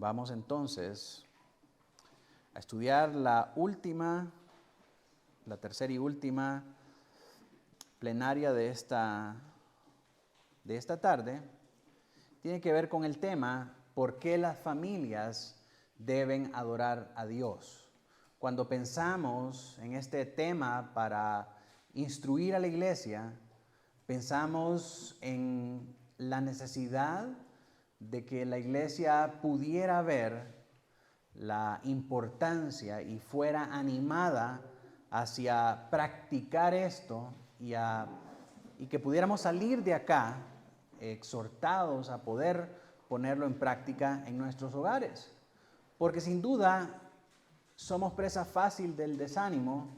Vamos entonces a estudiar la tercera y última plenaria de esta tarde. Tiene que ver con el tema ¿por qué las familias deben adorar a Dios? Cuando pensamos en este tema para instruir a la iglesia, pensamos en la necesidad de que la iglesia pudiera ver la importancia y fuera animada hacia practicar esto y que pudiéramos salir de acá exhortados a poder ponerlo en práctica en nuestros hogares. Porque sin duda somos presa fácil del desánimo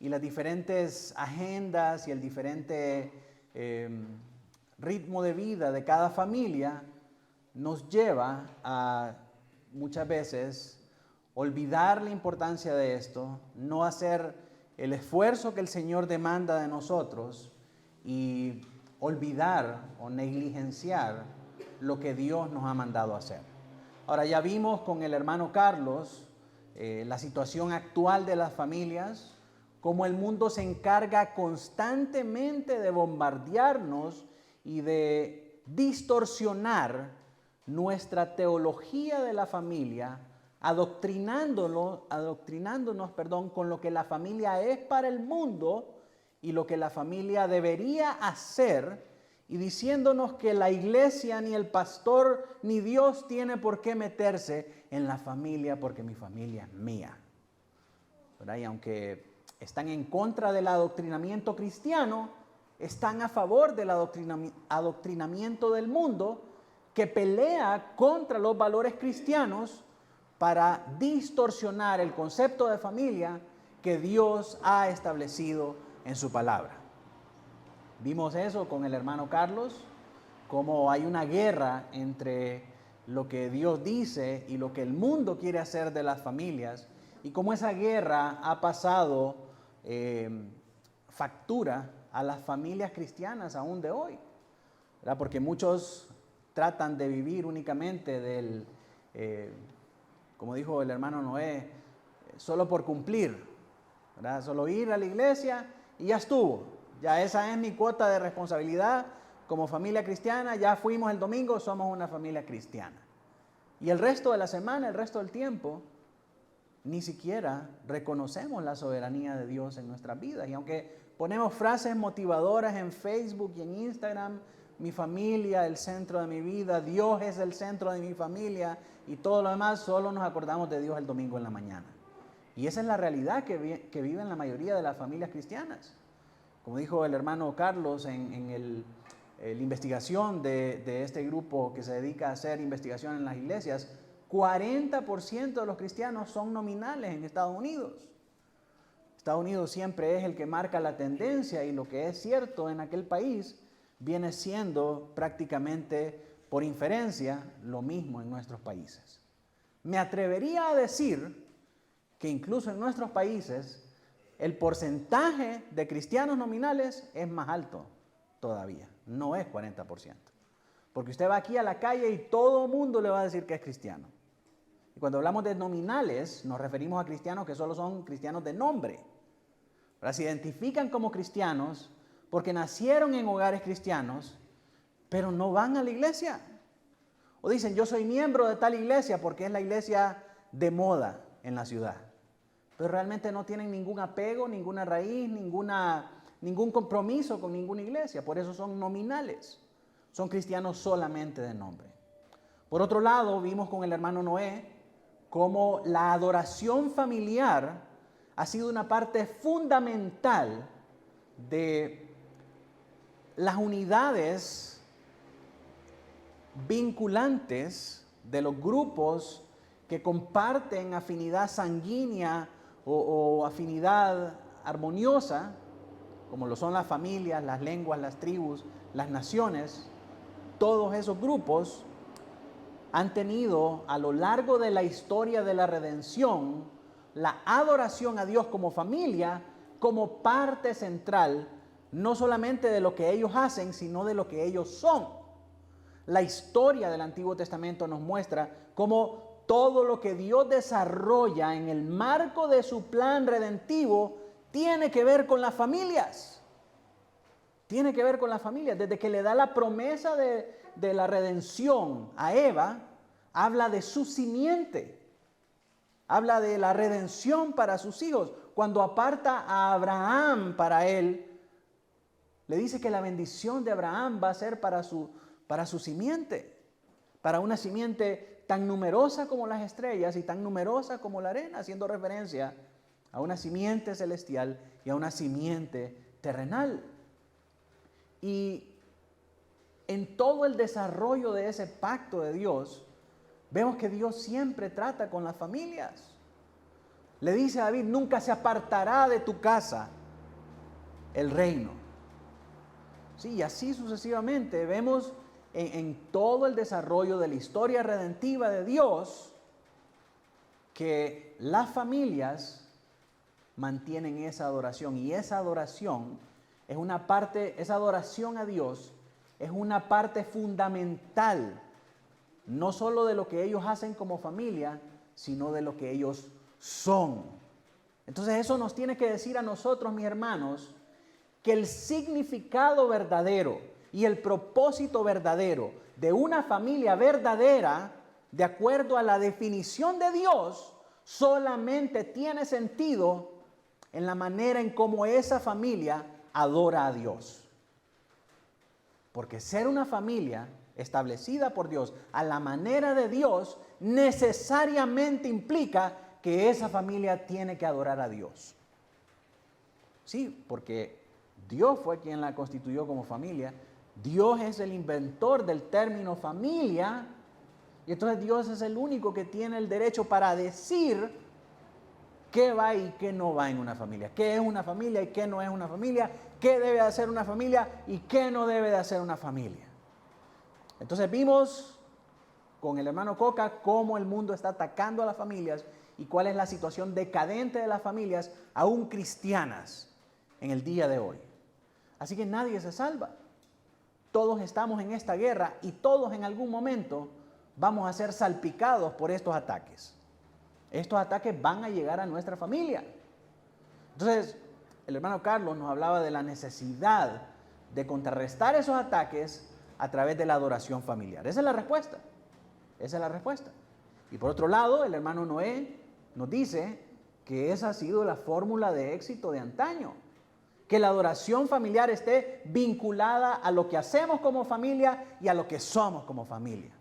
y las diferentes agendas y el diferente ritmo de vida de cada familia nos lleva a muchas veces olvidar la importancia de esto, no hacer el esfuerzo que el Señor demanda de nosotros y olvidar o negligenciar lo que Dios nos ha mandado hacer. Ahora ya vimos con el hermano Carlos la situación actual de las familias, cómo el mundo se encarga constantemente de bombardearnos y de distorsionar nuestra teología de la familia, adoctrinándonos, con lo que la familia es para el mundo y lo que la familia debería hacer, y diciéndonos que la iglesia, ni el pastor, ni Dios tiene por qué meterse en la familia porque mi familia es mía. ¿Verdad? Y aunque están en contra del adoctrinamiento cristiano, están a favor del adoctrinamiento del mundo, que pelea contra los valores cristianos para distorsionar el concepto de familia que Dios ha establecido en su palabra. Vimos eso con el hermano Carlos, cómo hay una guerra entre lo que Dios dice y lo que el mundo quiere hacer de las familias, y cómo esa guerra ha pasado factura a las familias cristianas aún de hoy, ¿verdad? Porque muchos tratan de vivir únicamente como dijo el hermano Noé, solo por cumplir, ¿verdad? Solo ir a la iglesia y ya estuvo. Ya esa es mi cuota de responsabilidad como familia cristiana. Ya fuimos el domingo, somos una familia cristiana. Y el resto de la semana, el resto del tiempo, ni siquiera reconocemos la soberanía de Dios en nuestras vidas. Y aunque ponemos frases motivadoras en Facebook y en Instagram, mi familia, el centro de mi vida, Dios es el centro de mi familia y todo lo demás, solo nos acordamos de Dios el domingo en la mañana. Y esa es la realidad que viven la mayoría de las familias cristianas. Como dijo el hermano Carlos en la investigación de este grupo que se dedica a hacer investigación en las iglesias, 40% de los cristianos son nominales en Estados Unidos. Estados Unidos siempre es el que marca la tendencia, y lo que es cierto en aquel país viene siendo prácticamente por inferencia lo mismo en nuestros países. Me atrevería a decir que incluso en nuestros países el porcentaje de cristianos nominales es más alto todavía, no es 40%. Porque usted va aquí a la calle y todo el mundo le va a decir que es cristiano. Y cuando hablamos de nominales, nos referimos a cristianos que solo son cristianos de nombre. Ahora, se identifican como cristianos porque nacieron en hogares cristianos, pero no van a la iglesia. O dicen, yo soy miembro de tal iglesia porque es la iglesia de moda en la ciudad. Pero realmente no tienen ningún apego, ninguna raíz, ningún compromiso con ninguna iglesia. Por eso son nominales. Son cristianos solamente de nombre. Por otro lado, vimos con el hermano Noé cómo la adoración familiar ha sido una parte fundamental de las unidades vinculantes de los grupos que comparten afinidad sanguínea o afinidad armoniosa, como lo son las familias, las lenguas, las tribus, las naciones. Todos esos grupos han tenido a lo largo de la historia de la redención la adoración a Dios como familia, como parte central, no solamente de lo que ellos hacen, sino de lo que ellos son. La historia del Antiguo Testamento nos muestra cómo todo lo que Dios desarrolla en el marco de su plan redentivo tiene que ver con las familias. Tiene que ver con las familias. Desde que le da la promesa de la redención a Eva, habla de su simiente. Habla de la redención para sus hijos. Cuando aparta a Abraham para él, le dice que la bendición de Abraham va a ser para su simiente. Para una simiente tan numerosa como las estrellas y tan numerosa como la arena, haciendo referencia a una simiente celestial y a una simiente terrenal. Y en todo el desarrollo de ese pacto de Dios, vemos que Dios siempre trata con las familias. Le dice a David, nunca se apartará de tu casa el reino. Sí, y así sucesivamente vemos en todo el desarrollo de la historia redentiva de Dios que las familias mantienen esa adoración, y esa adoración es una parte, esa adoración a Dios es una parte fundamental, no solo de lo que ellos hacen como familia, sino de lo que ellos son. Entonces eso nos tiene que decir a nosotros, mis hermanos, que el significado verdadero y el propósito verdadero de una familia verdadera, de acuerdo a la definición de Dios, solamente tiene sentido en la manera en cómo esa familia adora a Dios. Porque ser una familia establecida por Dios a la manera de Dios necesariamente implica que esa familia tiene que adorar a Dios. Sí, porque Dios fue quien la constituyó como familia. Dios es el inventor del término familia. Y entonces Dios es el único que tiene el derecho para decir qué va y qué no va en una familia. Qué es una familia y qué no es una familia. Qué debe de hacer una familia y qué no debe de hacer una familia. Entonces vimos con el hermano Coca cómo el mundo está atacando a las familias y cuál es la situación decadente de las familias, aún cristianas, en el día de hoy. Así que nadie se salva. Todos estamos en esta guerra y todos en algún momento vamos a ser salpicados por estos ataques. Estos ataques van a llegar a nuestra familia. Entonces, el hermano Carlos nos hablaba de la necesidad de contrarrestar esos ataques a través de la adoración familiar. Esa es la respuesta. Esa es la respuesta. Y por otro lado, el hermano Noé nos dice que esa ha sido la fórmula de éxito de antaño. Que la adoración familiar esté vinculada a lo que hacemos como familia y a lo que somos como familia.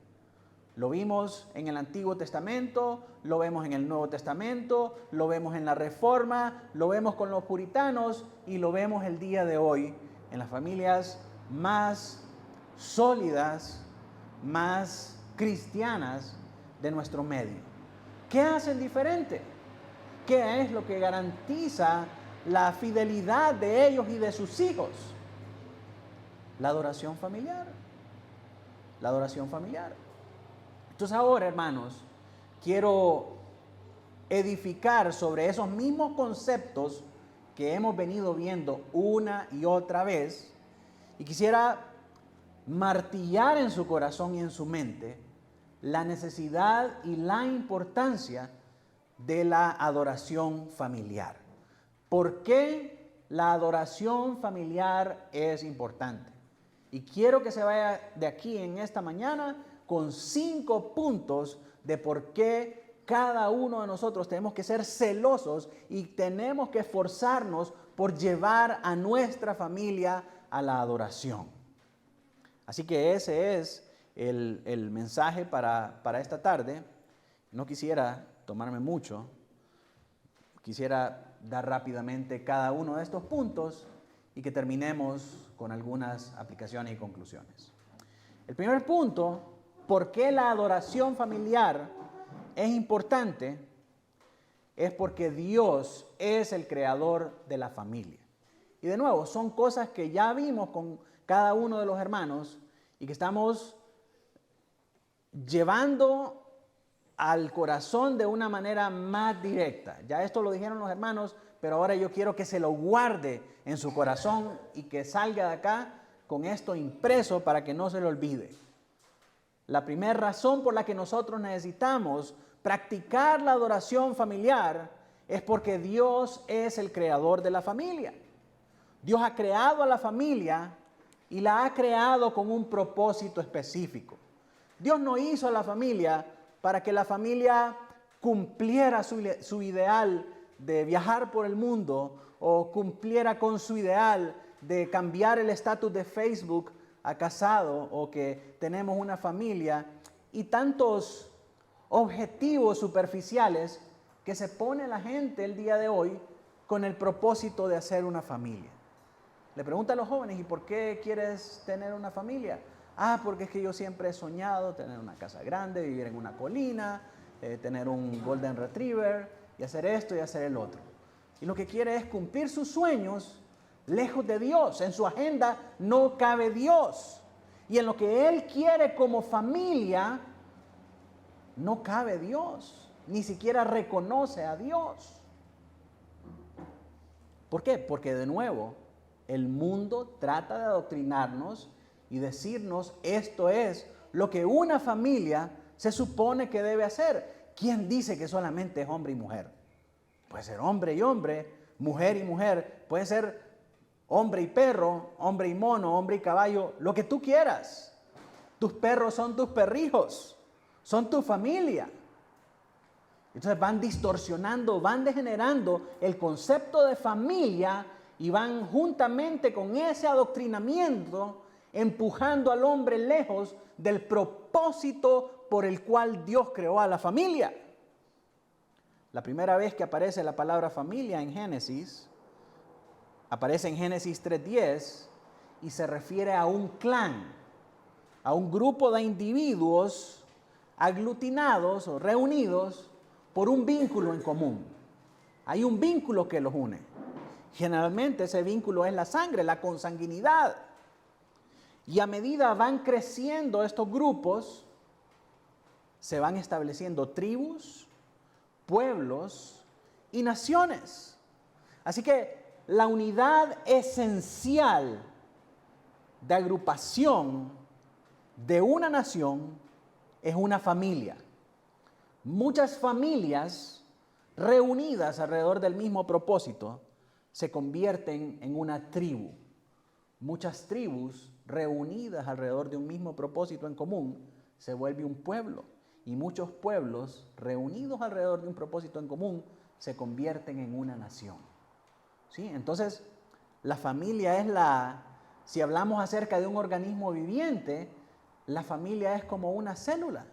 Lo vimos en el Antiguo Testamento, lo vemos en el Nuevo Testamento, lo vemos en la Reforma, lo vemos con los puritanos y lo vemos el día de hoy en las familias más sólidas, más cristianas de nuestro medio. ¿Qué hacen diferente? ¿Qué es lo que garantiza la fidelidad de ellos y de sus hijos? La adoración familiar. La adoración familiar. Entonces ahora, hermanos, quiero edificar sobre esos mismos conceptos que hemos venido viendo una y otra vez, y quisiera martillar en su corazón y en su mente la necesidad y la importancia de la adoración familiar. ¿Por qué la adoración familiar es importante? Y quiero que se vaya de aquí en esta mañana con 5 puntos de por qué cada uno de nosotros tenemos que ser celosos y tenemos que esforzarnos por llevar a nuestra familia a la adoración. Así que ese es el mensaje para esta tarde. No quisiera tomarme mucho, quisiera dar rápidamente cada uno de estos puntos y que terminemos con algunas aplicaciones y conclusiones. El primer punto, ¿por qué la adoración familiar es importante? Es porque Dios es el creador de la familia. Y de nuevo, son cosas que ya vimos con cada uno de los hermanos y que estamos llevando al corazón de una manera más directa. Ya esto lo dijeron los hermanos, pero ahora yo quiero que se lo guarde en su corazón y que salga de acá con esto impreso para que no se lo olvide. La primera razón por la que nosotros necesitamos practicar la adoración familiar es porque Dios es el creador de la familia. Dios ha creado a la familia y la ha creado con un propósito específico. Dios no hizo a la familia para que la familia cumpliera su ideal de viajar por el mundo o cumpliera con su ideal de cambiar el estatus de Facebook a casado o que tenemos una familia y tantos objetivos superficiales que se pone la gente el día de hoy con el propósito de hacer una familia. Le pregunta a los jóvenes, ¿y por qué quieres tener una familia? Porque es que yo siempre he soñado tener una casa grande, vivir en una colina, tener un Golden Retriever y hacer esto y hacer el otro. Y lo que quiere es cumplir sus sueños lejos de Dios. En su agenda no cabe Dios. Y en lo que él quiere como familia, no cabe Dios. Ni siquiera reconoce a Dios. ¿Por qué? Porque de nuevo, el mundo trata de adoctrinarnos y decirnos esto es lo que una familia se supone que debe hacer. ¿Quién dice que solamente es hombre y mujer? Puede ser hombre y hombre, mujer y mujer, puede ser hombre y perro, hombre y mono, hombre y caballo, lo que tú quieras. Tus perros son tus perrijos, son tu familia. Entonces van distorsionando, van degenerando el concepto de familia y van juntamente con ese adoctrinamiento empujando al hombre lejos del propósito por el cual Dios creó a la familia. La primera vez que aparece la palabra familia en Génesis, aparece en Génesis 3:10 y se refiere a un clan, a un grupo de individuos aglutinados o reunidos por un vínculo en común. Hay un vínculo que los une. Generalmente ese vínculo es la sangre, la consanguinidad. Y a medida van creciendo estos grupos, se van estableciendo tribus, pueblos y naciones. Así que la unidad esencial de agrupación de una nación es una familia. Muchas familias reunidas alrededor del mismo propósito se convierten en una tribu. Muchas tribus reunidas alrededor de un mismo propósito en común se vuelve un pueblo. Y muchos pueblos reunidos alrededor de un propósito en común se convierten en una nación. ¿Sí? Entonces, la familia es si hablamos acerca de un organismo viviente, la familia es como una célula.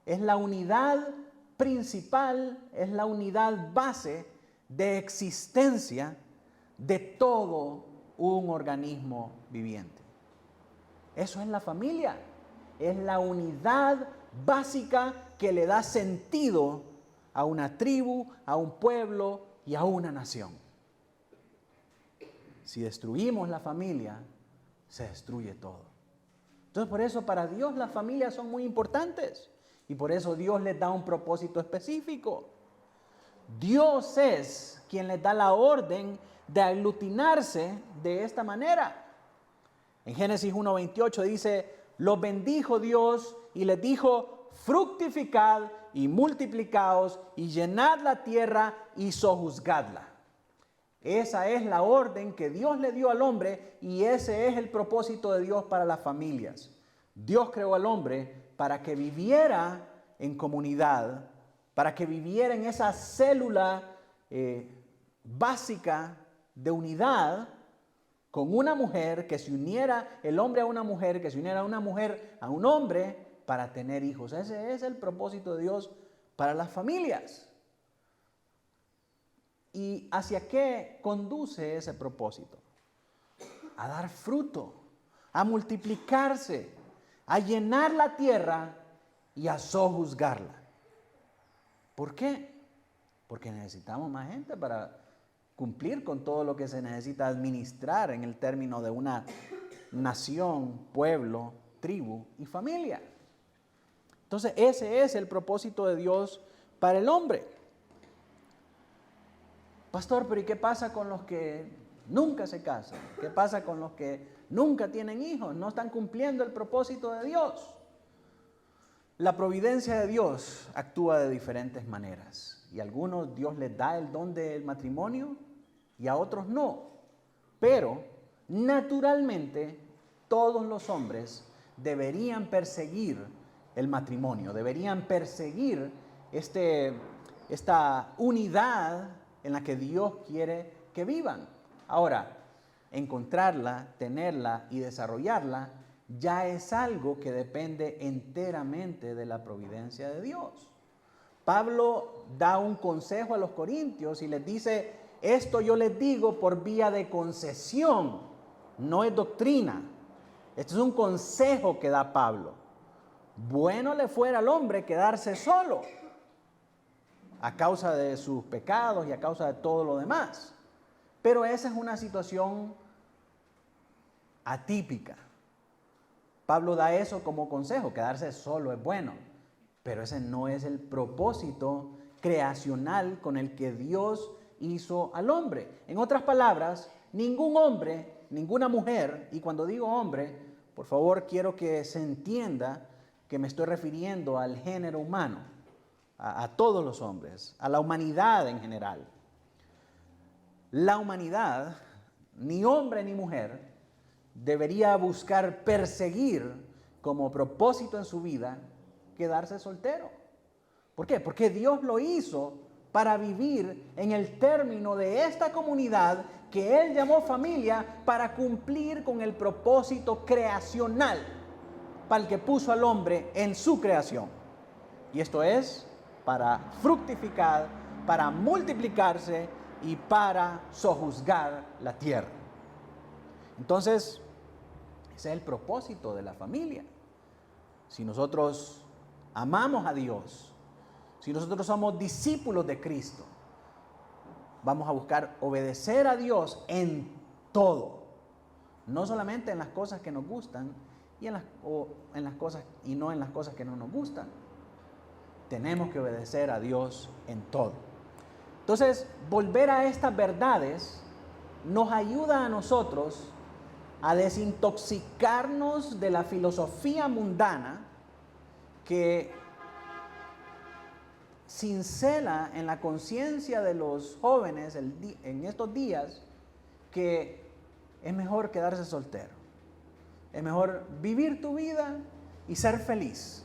Es la unidad principal, es la unidad base de existencia de todo un organismo viviente. Eso es la familia. Es la unidad básica que le da sentido a una tribu, a un pueblo y a una nación. Si destruimos la familia, se destruye todo. Entonces, por eso para Dios las familias son muy importantes y por eso Dios les da un propósito específico. Dios es quien les da la orden de aglutinarse de esta manera. En Génesis 1:28 dice: los bendijo Dios y les dijo: fructificad y multiplicaos y llenad la tierra y sojuzgadla. Esa es la orden que Dios le dio al hombre y ese es el propósito de Dios para las familias. Dios creó al hombre para que viviera en comunidad, para que viviera en esa célula básica de unidad con una mujer, que se uniera el hombre a una mujer, que se uniera una mujer a un hombre para tener hijos. Ese es el propósito de Dios para las familias. ¿Y hacia qué conduce ese propósito? A dar fruto, a multiplicarse, a llenar la tierra y a sojuzgarla. ¿Por qué? Porque necesitamos más gente para cumplir con todo lo que se necesita administrar en el término de una nación, pueblo, tribu y familia. Entonces ese es el propósito de Dios para el hombre. Pastor, pero ¿y qué pasa con los que nunca se casan? ¿Qué pasa con los que nunca tienen hijos? No están cumpliendo el propósito de Dios. La providencia de Dios actúa de diferentes maneras. Y a algunos Dios les da el don del matrimonio y a otros no. Pero, naturalmente, todos los hombres deberían perseguir el matrimonio, deberían perseguir esta unidad en la que Dios quiere que vivan. Ahora, encontrarla, tenerla y desarrollarla ya es algo que depende enteramente de la providencia de Dios. Pablo da un consejo a los corintios y les dice: esto yo les digo por vía de concesión, no es doctrina. Este es un consejo que da Pablo. Bueno le fuera al hombre quedarse solo a causa de sus pecados y a causa de todo lo demás. Pero esa es una situación atípica. Pablo da eso como consejo: quedarse solo es bueno, pero ese no es el propósito creacional con el que Dios hizo al hombre. En otras palabras, ningún hombre, ninguna mujer, y cuando digo hombre, por favor quiero que se entienda que me estoy refiriendo al género humano, a todos los hombres, a la humanidad en general. La humanidad, ni hombre ni mujer, debería buscar perseguir como propósito en su vida quedarse soltero. ¿Por qué? Porque Dios lo hizo para vivir en el término de esta comunidad que Él llamó familia, para cumplir con el propósito creacional para el que puso al hombre en su creación. Y esto es para fructificar, para multiplicarse y para sojuzgar la tierra. Entonces, ese es el propósito de la familia. Si nosotros amamos a Dios, si nosotros somos discípulos de Cristo, vamos a buscar obedecer a Dios en todo. No solamente en las cosas que nos gustan y en las cosas y no en las cosas que no nos gustan. Tenemos que obedecer a Dios en todo. Entonces, volver a estas verdades nos ayuda a nosotros a desintoxicarnos de la filosofía mundana que cincela en la conciencia de los jóvenes en estos días que es mejor quedarse soltero. Es mejor vivir tu vida y ser feliz,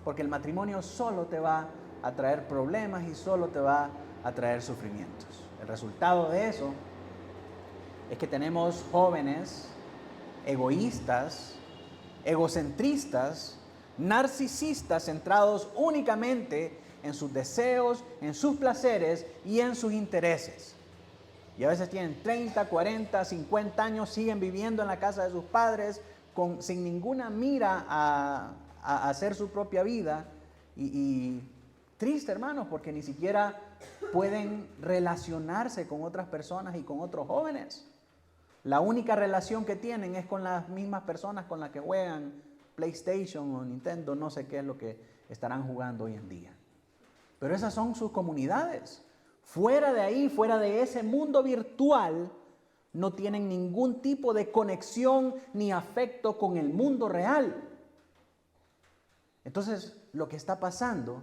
porque el matrimonio solo te va a traer problemas y solo te va a traer sufrimientos. El resultado de eso es que tenemos jóvenes egoístas, egocentristas, narcisistas, centrados únicamente en sus deseos, en sus placeres y en sus intereses. Y a veces tienen 30, 40, 50 años, siguen viviendo en la casa de sus padres sin ninguna mira a hacer su propia vida. Y triste, hermanos, porque ni siquiera pueden relacionarse con otras personas y con otros jóvenes. La única relación que tienen es con las mismas personas con las que juegan PlayStation o Nintendo, no sé qué es lo que estarán jugando hoy en día. Pero esas son sus comunidades. Fuera de ahí, fuera de ese mundo virtual, no tienen ningún tipo de conexión ni afecto con el mundo real. Entonces, lo que está pasando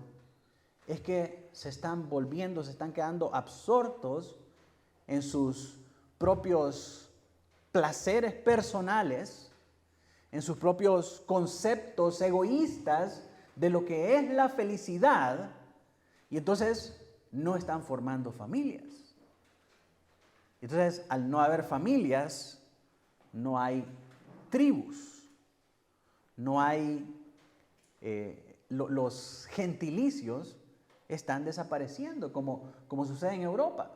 es que se están quedando absortos en sus propios placeres personales, en sus propios conceptos egoístas de lo que es la felicidad, y entonces no están formando familias. Entonces, al no haber familias, no hay tribus, no hay, los gentilicios están desapareciendo, como sucede en Europa.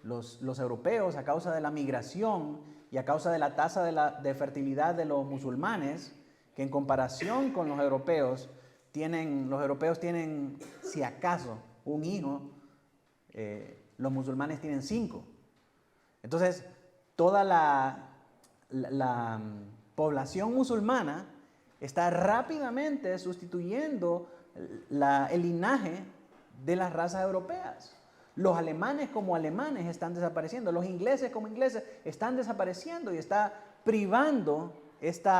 Los europeos, a causa de la migración y a causa de la tasa de fertilidad de los musulmanes, que en comparación con los europeos tienen, si acaso, un hijo, los musulmanes tienen 5. Entonces, toda la población musulmana está rápidamente sustituyendo el linaje de las razas europeas. Los alemanes como alemanes están desapareciendo, los ingleses como ingleses están desapareciendo y está privando este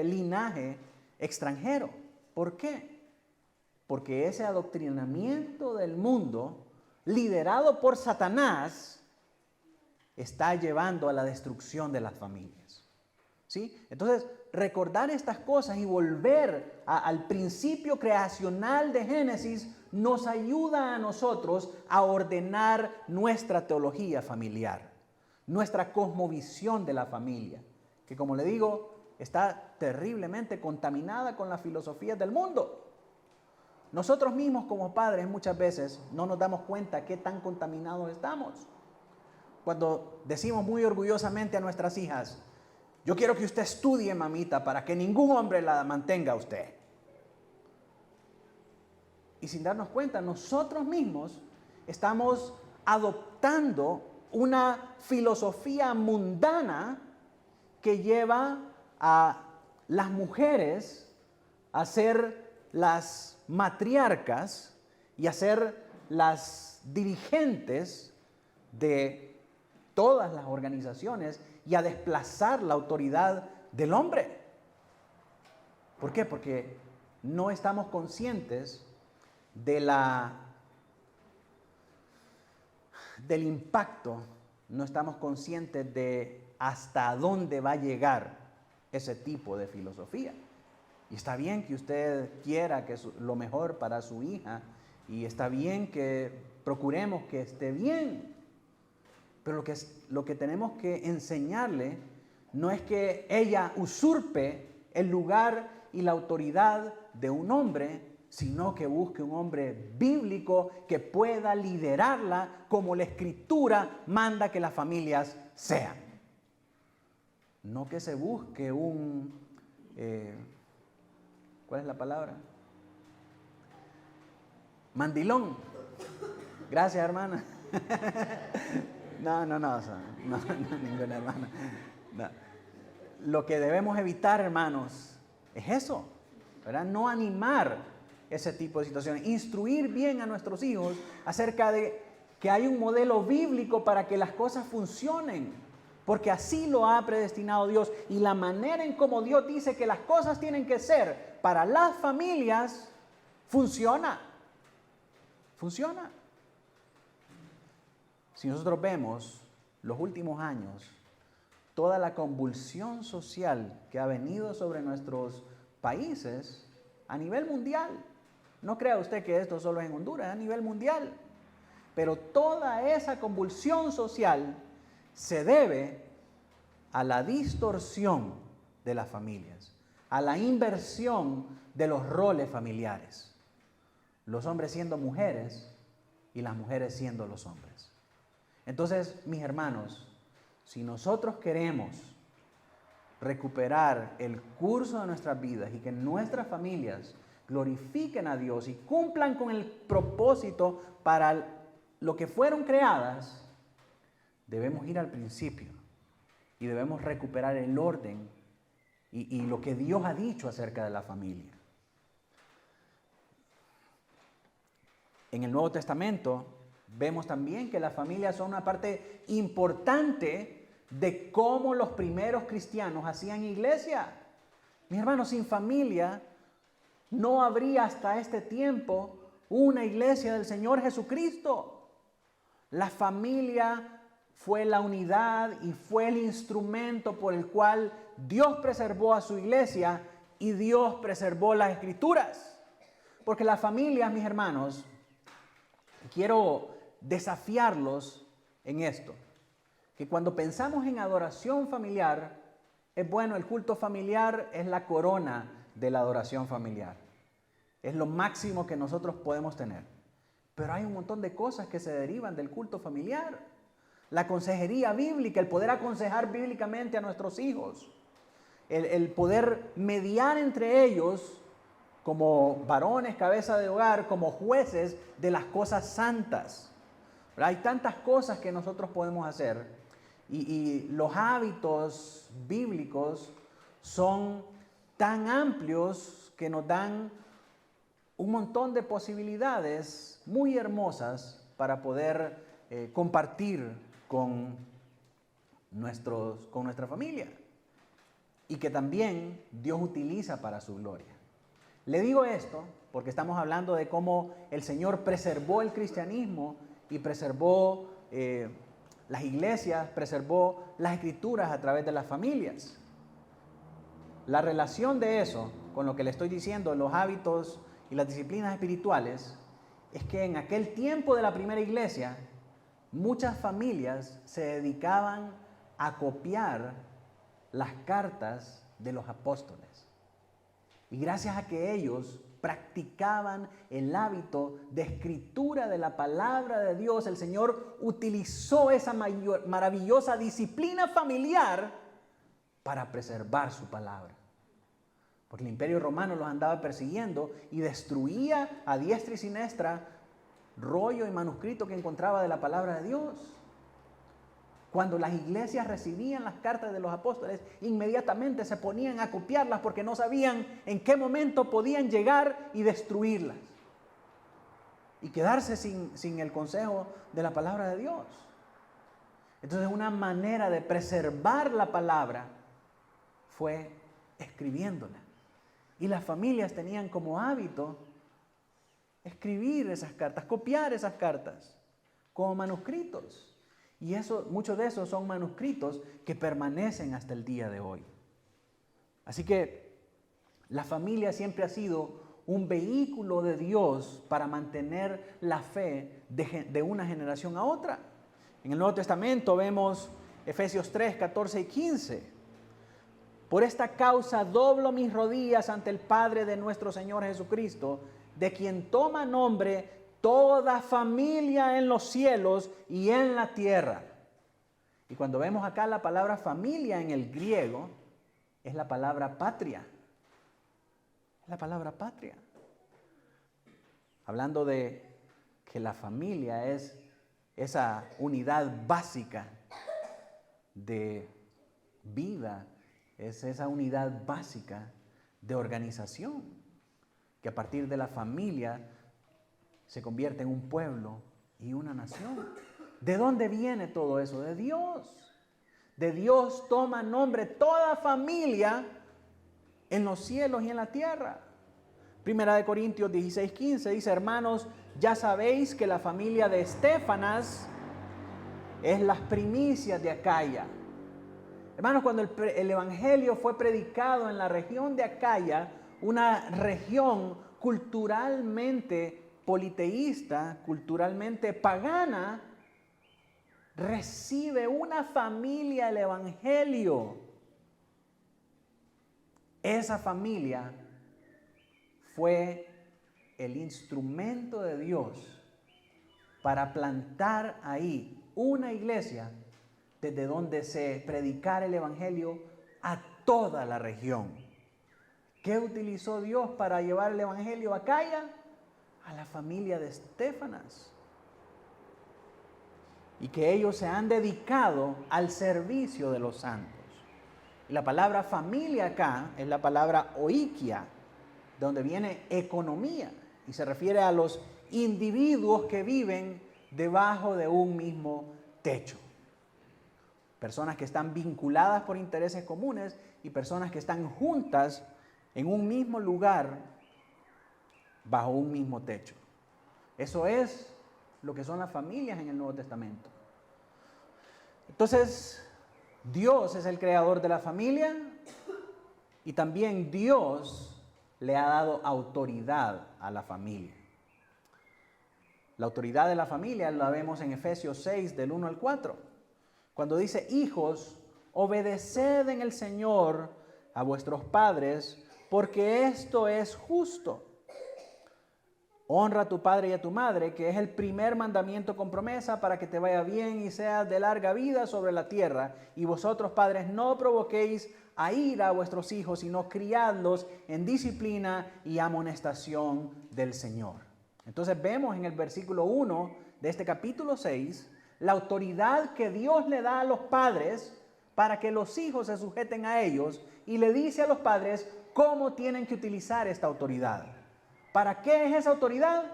linaje extranjero. ¿Por qué? Porque ese adoctrinamiento del mundo, liderado por Satanás, está llevando a la destrucción de las familias. ¿Sí? Entonces, recordar estas cosas y volver al principio creacional de Génesis nos ayuda a nosotros a ordenar nuestra teología familiar, nuestra cosmovisión de la familia, que como le digo, está terriblemente contaminada con las filosofías del mundo. Nosotros mismos como padres muchas veces no nos damos cuenta qué tan contaminados estamos. Cuando decimos muy orgullosamente a nuestras hijas, yo quiero que usted estudie, mamita, para que ningún hombre la mantenga a usted. Y sin darnos cuenta, nosotros mismos estamos adoptando una filosofía mundana que lleva a las mujeres a ser las matriarcas y a ser las dirigentes de todas las organizaciones y a desplazar la autoridad del hombre. ¿Por qué? Porque no estamos conscientes del impacto, no estamos conscientes de hasta dónde va a llegar ese tipo de filosofía. Y está bien que usted quiera que lo mejor para su hija, y está bien que procuremos que esté bien. Pero lo que tenemos que enseñarle no es que ella usurpe el lugar y la autoridad de un hombre, sino que busque un hombre bíblico que pueda liderarla como la Escritura manda que las familias sean. No que se busque un... ¿cuál es la palabra? Mandilón. Gracias, hermana. No, ninguna hermana. No. Lo que debemos evitar, hermanos, es eso, ¿verdad? No animar ese tipo de situaciones. Instruir bien a nuestros hijos acerca de que hay un modelo bíblico para que las cosas funcionen, porque así lo ha predestinado Dios. Y la manera en cómo Dios dice que las cosas tienen que ser para las familias, funciona. Funciona. Si nosotros vemos los últimos años, toda la convulsión social que ha venido sobre nuestros países a nivel mundial, no crea usted que esto solo es en Honduras, es a nivel mundial, pero toda esa convulsión social se debe a la distorsión de las familias, a la inversión de los roles familiares, los hombres siendo mujeres y las mujeres siendo los hombres. Entonces, mis hermanos, si nosotros queremos recuperar el curso de nuestras vidas y que nuestras familias glorifiquen a Dios y cumplan con el propósito para lo que fueron creadas, debemos ir al principio y debemos recuperar el orden y lo que Dios ha dicho acerca de la familia. En el Nuevo Testamento vemos también que las familias son una parte importante de cómo los primeros cristianos hacían iglesia. Mis hermanos, sin familia no habría hasta este tiempo una iglesia del Señor Jesucristo. La familia fue la unidad y fue el instrumento por el cual Dios preservó a su iglesia y Dios preservó las Escrituras. Porque las familias, mis hermanos, quiero desafiarlos en esto, que cuando pensamos en adoración familiar, es bueno, el culto familiar es la corona de la adoración familiar, es lo máximo que nosotros podemos tener, pero hay un montón de cosas que se derivan del culto familiar, la consejería bíblica, el poder aconsejar bíblicamente a nuestros hijos, el poder mediar entre ellos como varones, cabeza de hogar, como jueces de las cosas santas. Pero hay tantas cosas que nosotros podemos hacer y los hábitos bíblicos son tan amplios que nos dan un montón de posibilidades muy hermosas para poder compartir con nuestra familia. y que también Dios utiliza para su gloria. Le digo esto porque estamos hablando de cómo el Señor preservó el cristianismo y preservó las iglesias, preservó las escrituras a través de las familias. La relación de eso con lo que le estoy diciendo, los hábitos y las disciplinas espirituales, es que en aquel tiempo de la primera iglesia, muchas familias se dedicaban a copiar las cartas de los apóstoles. Y gracias a que ellos practicaban el hábito de escritura de la palabra de Dios, el Señor utilizó esa maravillosa disciplina familiar para preservar su palabra. Porque el Imperio Romano los andaba persiguiendo y destruía a diestra y siniestra rollo y manuscrito que encontraba de la palabra de Dios. Cuando las iglesias recibían las cartas de los apóstoles, inmediatamente se ponían a copiarlas porque no sabían en qué momento podían llegar y destruirlas. Y quedarse sin el consejo de la palabra de Dios. Entonces, una manera de preservar la palabra fue escribiéndola. Y las familias tenían como hábito escribir esas cartas, copiar esas cartas como manuscritos. Y muchos de esos son manuscritos que permanecen hasta el día de hoy. Así que la familia siempre ha sido un vehículo de Dios para mantener la fe de una generación a otra. En el Nuevo Testamento vemos Efesios 3, 14 y 15. Por esta causa doblo mis rodillas ante el Padre de nuestro Señor Jesucristo, de quien toma nombre toda familia en los cielos y en la tierra. Y cuando vemos acá la palabra familia en el griego, es la palabra patria. Es la palabra patria. Hablando de que la familia es esa unidad básica de vida, es esa unidad básica de organización, que a partir de la familia se convierte en un pueblo y una nación. ¿De dónde viene todo eso? De Dios. De Dios toma nombre toda familia en los cielos y en la tierra. Primera de Corintios 16, 15 dice: hermanos, ya sabéis que la familia de Estéfanas es las primicias de Acaya. Hermanos, cuando el evangelio fue predicado en la región de Acaya, una región culturalmente politeísta, culturalmente pagana, recibe una familia el evangelio. Esa familia fue el instrumento de Dios para plantar ahí una iglesia desde donde se predicara el evangelio a toda la región. ¿Qué utilizó Dios para llevar el evangelio a Acaya? A la familia de Estéfanas. Y que ellos se han dedicado al servicio de los santos. Y la palabra familia acá es la palabra oikia, de donde viene economía, y se refiere a los individuos que viven debajo de un mismo techo. Personas que están vinculadas por intereses comunes y personas que están juntas en un mismo lugar bajo un mismo techo. Eso es lo que son las familias en el Nuevo Testamento. Entonces, Dios es el creador de la familia y también Dios le ha dado autoridad a la familia. La autoridad de la familia la vemos en Efesios 6, del 1 al 4, cuando dice: hijos, obedeced en el Señor a vuestros padres, porque esto es justo. Honra a tu padre y a tu madre, que es el primer mandamiento con promesa para que te vaya bien y seas de larga vida sobre la tierra. Y vosotros, padres, no provoquéis a ira a vuestros hijos, sino criadlos en disciplina y amonestación del Señor. Entonces vemos en el versículo 1 de este capítulo 6 la autoridad que Dios le da a los padres para que los hijos se sujeten a ellos, y le dice a los padres cómo tienen que utilizar esta autoridad. ¿Para qué es esa autoridad?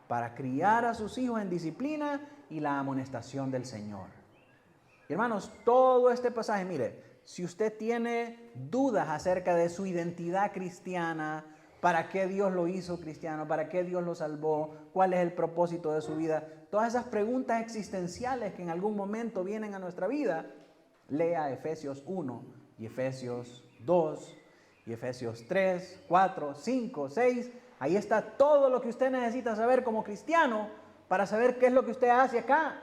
Para criar a sus hijos en disciplina y la amonestación del Señor. Y hermanos, todo este pasaje, mire, si usted tiene dudas acerca de su identidad cristiana, para qué Dios lo hizo cristiano, para qué Dios lo salvó, cuál es el propósito de su vida, todas esas preguntas existenciales que en algún momento vienen a nuestra vida, lea Efesios 1 y Efesios 2 y Efesios 3, 4, 5, 6. Ahí está todo lo que usted necesita saber como cristiano para saber qué es lo que usted hace acá,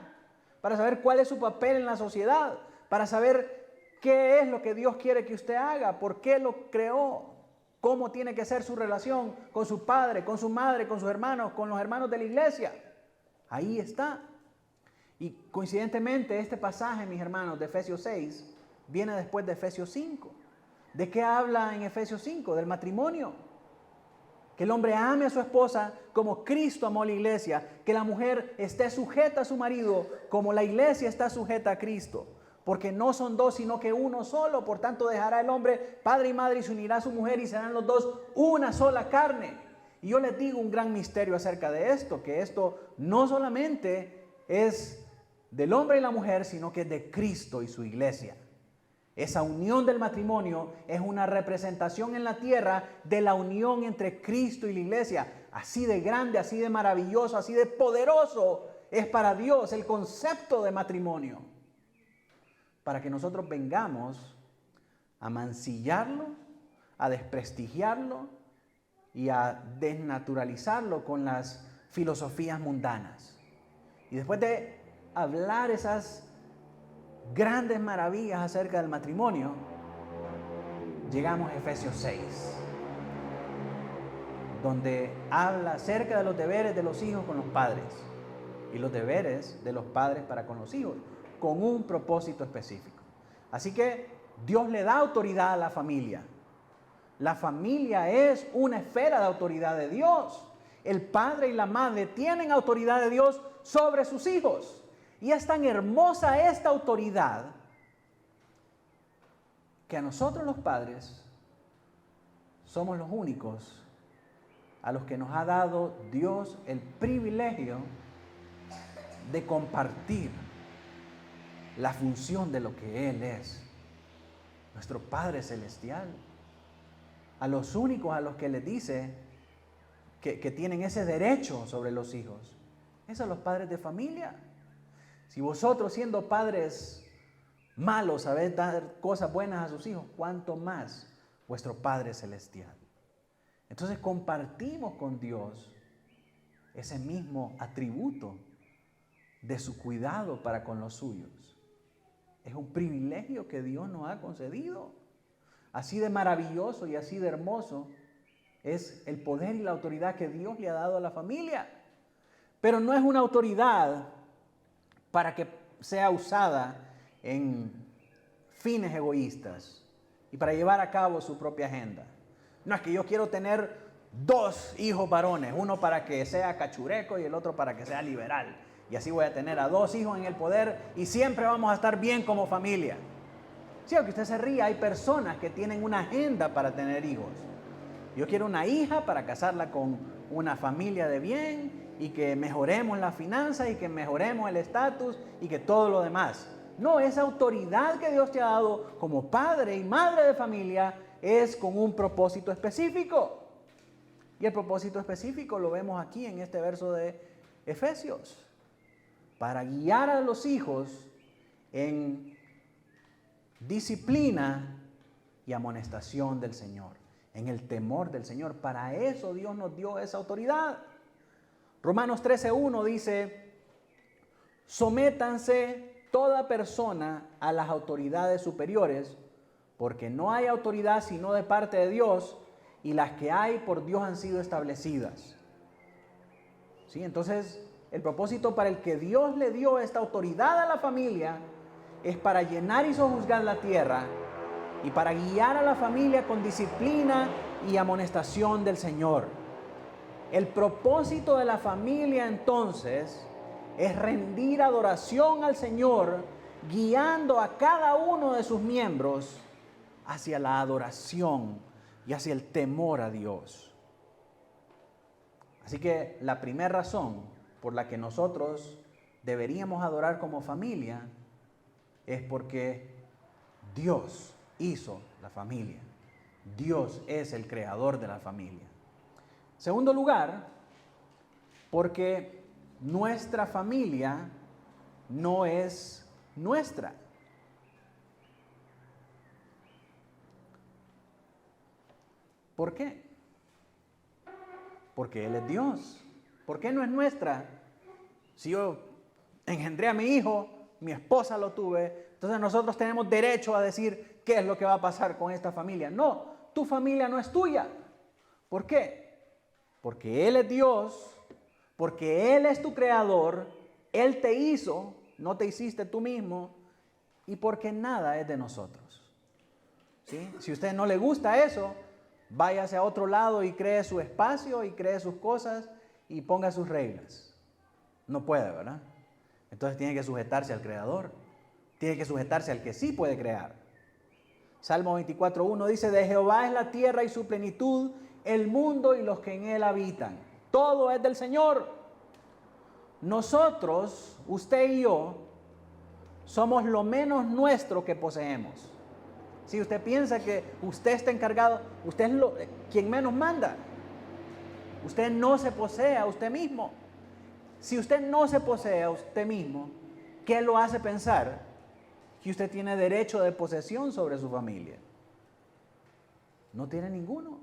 para saber cuál es su papel en la sociedad, para saber qué es lo que Dios quiere que usted haga, por qué lo creó, cómo tiene que ser su relación con su padre, con su madre, con sus hermanos, con los hermanos de la iglesia. Ahí está. Y coincidentemente este pasaje, mis hermanos, de Efesios 6, viene después de Efesios 5. ¿De qué habla en Efesios 5? Del matrimonio. Que el hombre ame a su esposa como Cristo amó a la iglesia. Que la mujer esté sujeta a su marido como la iglesia está sujeta a Cristo. Porque no son dos, sino que uno solo. Por tanto, dejará el hombre padre y madre y se unirá a su mujer y serán los dos una sola carne. Y yo les digo un gran misterio acerca de esto, que esto no solamente es del hombre y la mujer, sino que es de Cristo y su iglesia. Esa unión del matrimonio es una representación en la tierra de la unión entre Cristo y la iglesia. Así de grande, así de maravilloso, así de poderoso es para Dios el concepto de matrimonio. Para que nosotros vengamos a mancillarlo, a desprestigiarlo y a desnaturalizarlo con las filosofías mundanas. Y después de hablar esas grandes maravillas acerca del matrimonio, llegamos a Efesios 6, donde habla acerca de los deberes de los hijos con los padres y los deberes de los padres para con los hijos, con un propósito específico. Así que Dios le da autoridad a la familia. La familia es una esfera de autoridad de Dios. El padre y la madre tienen autoridad de Dios sobre sus hijos. Y es tan hermosa esta autoridad que a nosotros los padres somos los únicos a los que nos ha dado Dios el privilegio de compartir la función de lo que Él es, nuestro Padre Celestial. A los únicos a los que les dice que tienen ese derecho sobre los hijos, es a los padres de familia. Si vosotros, siendo padres malos, sabéis dar cosas buenas a sus hijos, ¿cuánto más vuestro Padre Celestial? Entonces compartimos con Dios ese mismo atributo de su cuidado para con los suyos. Es un privilegio que Dios nos ha concedido. Así de maravilloso y así de hermoso es el poder y la autoridad que Dios le ha dado a la familia. Pero no es una autoridad para que sea usada en fines egoístas y para llevar a cabo su propia agenda. No es que yo quiero tener 2 hijos varones, uno para que sea cachureco y el otro para que sea liberal. Y así voy a tener a 2 hijos en el poder y siempre vamos a estar bien como familia. Sí, aunque usted se ría, hay personas que tienen una agenda para tener hijos. Yo quiero una hija para casarla con una familia de bien y que mejoremos la finanza y que mejoremos el estatus y que todo lo demás. No, esa autoridad que Dios te ha dado como padre y madre de familia es con un propósito específico. Y el propósito específico lo vemos aquí en este verso de Efesios. Para guiar a los hijos en disciplina y amonestación del Señor, en el temor del Señor. Para eso Dios nos dio esa autoridad. Romanos 13:1 dice: sométanse toda persona a las autoridades superiores, porque no hay autoridad sino de parte de Dios, y las que hay por Dios han sido establecidas. ¿Sí? Entonces, el propósito para el que Dios le dio esta autoridad a la familia es para llenar y sojuzgar la tierra y para guiar a la familia con disciplina y amonestación del Señor. El propósito de la familia entonces es rendir adoración al Señor, guiando a cada uno de sus miembros hacia la adoración y hacia el temor a Dios. Así que la primera razón por la que nosotros deberíamos adorar como familia es porque Dios hizo la familia. Dios es el creador de la familia. Segundo lugar, porque nuestra familia no es nuestra. ¿Por qué? Porque Él es Dios. ¿Por qué no es nuestra? Si yo engendré a mi hijo, mi esposa lo tuve, entonces nosotros tenemos derecho a decir qué es lo que va a pasar con esta familia. No, tu familia no es tuya. ¿Por qué? Porque Él es Dios, porque Él es tu creador, Él te hizo, no te hiciste tú mismo, y porque nada es de nosotros. ¿Sí? Si a usted no le gusta eso, váyase a otro lado y cree su espacio y cree sus cosas y ponga sus reglas. No puede, ¿verdad? Entonces tiene que sujetarse al Creador. Tiene que sujetarse al que sí puede crear. Salmo 24:1 dice: de Jehová es la tierra y su plenitud, el mundo y los que en él habitan. Todo es del Señor. Nosotros, usted y yo, somos lo menos nuestro que poseemos. Si usted piensa que usted está encargado, usted es quien menos manda. Usted no se posee a usted mismo. Si usted no se posee a usted mismo, ¿qué lo hace pensar que usted tiene derecho de posesión sobre su familia? No tiene ninguno.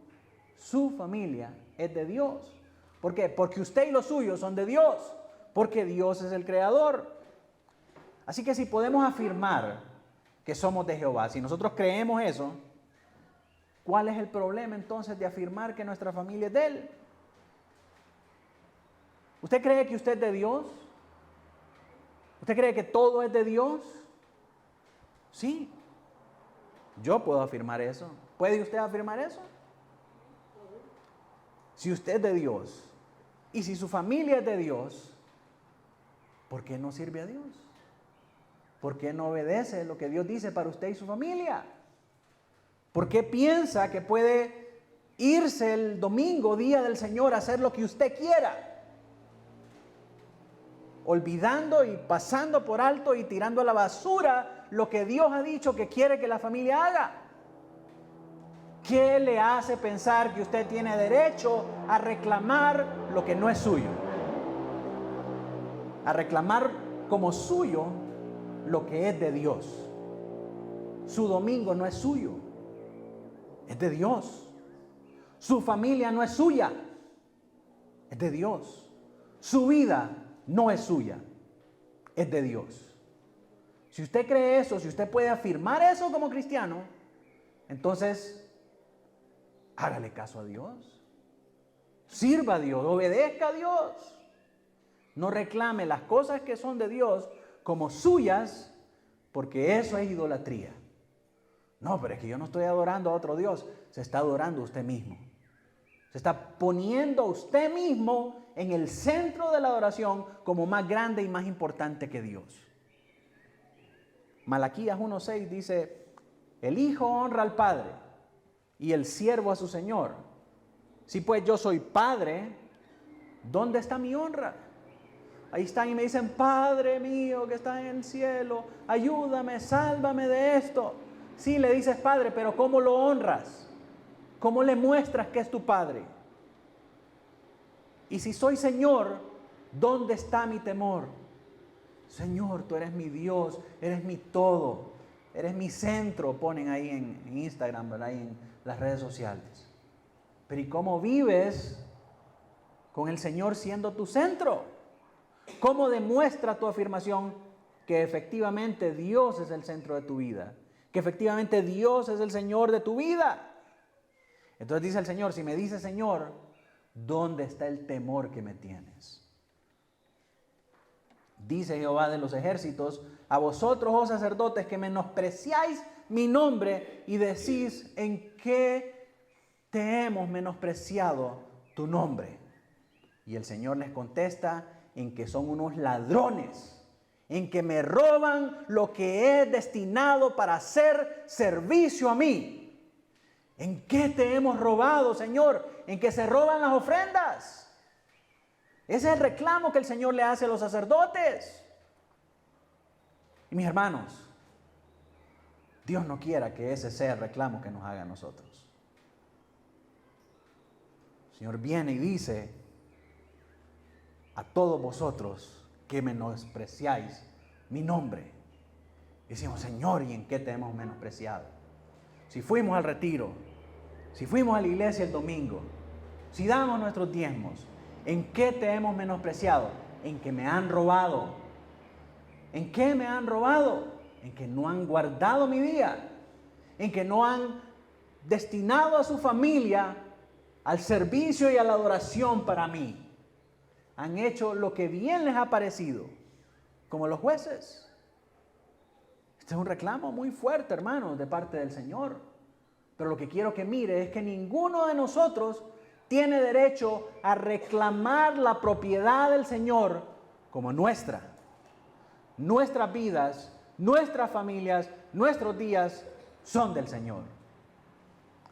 Su familia es de Dios. ¿Por qué? Porque usted y los suyos son de Dios. Porque Dios es el creador. Así que si podemos afirmar que somos de Jehová, si nosotros creemos eso, ¿cuál es el problema entonces de afirmar que nuestra familia es de Él? ¿Usted cree que usted es de Dios? ¿Usted cree que todo es de Dios? Sí. Yo puedo afirmar eso. ¿Puede usted afirmar eso? Si usted es de Dios y si su familia es de Dios, ¿por qué no sirve a Dios? ¿Por qué no obedece lo que Dios dice para usted y su familia? ¿Por qué piensa que puede irse el domingo, día del Señor, a hacer lo que usted quiera? Olvidando y pasando por alto y tirando a la basura lo que Dios ha dicho que quiere que la familia haga. ¿Qué le hace pensar que usted tiene derecho a reclamar lo que no es suyo? A reclamar como suyo lo que es de Dios. Su domingo no es suyo, es de Dios. Su familia no es suya, es de Dios. Su vida no es suya, es de Dios. Si usted cree eso, si usted puede afirmar eso como cristiano, entonces hágale caso a Dios. Sirva a Dios, obedezca a Dios. No reclame las cosas que son de Dios como suyas, porque eso es idolatría. No, pero es que yo no estoy adorando a otro Dios, se está adorando a usted mismo. Se está poniendo a usted mismo en el centro de la adoración como más grande y más importante que Dios. Malaquías 1:6 dice: el hijo honra al padre y el siervo a su señor. Si pues yo soy padre, ¿dónde está mi honra? Ahí están y me dicen: Padre mío que estás en el cielo, ayúdame, sálvame de esto. Sí, le dices padre, pero ¿cómo lo honras? ¿Cómo le muestras que es tu padre? Y si soy Señor, ¿dónde está mi temor? Señor, tú eres mi Dios, eres mi todo, eres mi centro, ponen ahí en Instagram, ¿verdad? Ahí en las redes sociales. Pero ¿y cómo vives con el Señor siendo tu centro? ¿Cómo demuestra tu afirmación que efectivamente Dios es el centro de tu vida? Que efectivamente Dios es el Señor de tu vida. Entonces dice el Señor: si me dices Señor, ¿dónde está el temor que me tienes? Dice Jehová de los ejércitos: a vosotros, oh sacerdotes, que menospreciáis mi nombre y decís: ¿en qué te hemos menospreciado tu nombre? Y el Señor les contesta: en que son unos ladrones, en que me roban lo que es destinado para hacer servicio a mí. ¿En qué te hemos robado, Señor? En que se roban las ofrendas. Ese es el reclamo que el Señor le hace a los sacerdotes. Y mis hermanos, Dios no quiera que ese sea el reclamo que nos haga a nosotros. El Señor viene y dice: a todos vosotros que menospreciáis mi nombre. Decimos: Señor, ¿y en qué te hemos menospreciado? Si fuimos al retiro, si fuimos a la iglesia el domingo, si damos nuestros diezmos, ¿en qué te hemos menospreciado? En que me han robado. ¿En qué me han robado? En que no han guardado mi día, en que no han destinado a su familia al servicio y a la adoración para mí. Han hecho lo que bien les ha parecido, como los jueces. Este es un reclamo muy fuerte, hermanos, de parte del Señor. Pero lo que quiero que mire es que ninguno de nosotros tiene derecho a reclamar la propiedad del Señor como nuestra. Nuestras vidas, nuestras familias, nuestros días son del Señor.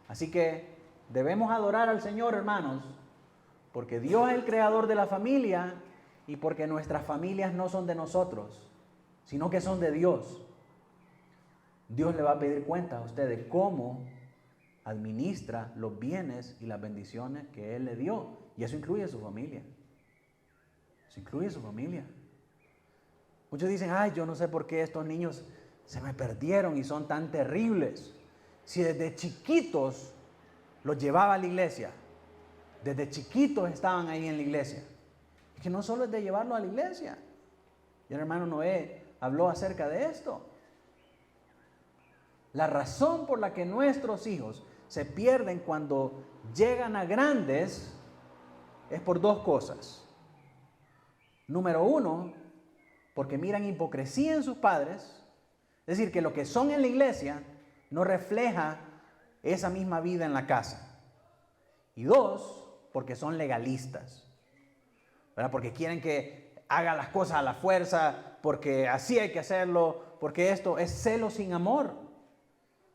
Así que debemos adorar al Señor, hermanos, porque Dios es el creador de la familia y porque nuestras familias no son de nosotros, sino que son de Dios. Dios le va a pedir cuenta a usted de cómo administra los bienes y las bendiciones que Él le dio. Y eso incluye su familia. Eso incluye su familia. Muchos dicen: ay, yo no sé por qué estos niños se me perdieron y son tan terribles. Si desde chiquitos los llevaba a la iglesia, desde chiquitos estaban ahí en la iglesia. Es que no solo es de llevarlos a la iglesia. Y el hermano Noé habló acerca de esto. La razón por la que nuestros hijos se pierden cuando llegan a grandes es por dos cosas. Número uno, porque miran hipocresía en sus padres, es decir, que lo que son en la iglesia no refleja esa misma vida en la casa. Y dos, porque son legalistas, ¿verdad? Porque quieren que haga las cosas a la fuerza, porque así hay que hacerlo, porque esto es celo sin amor.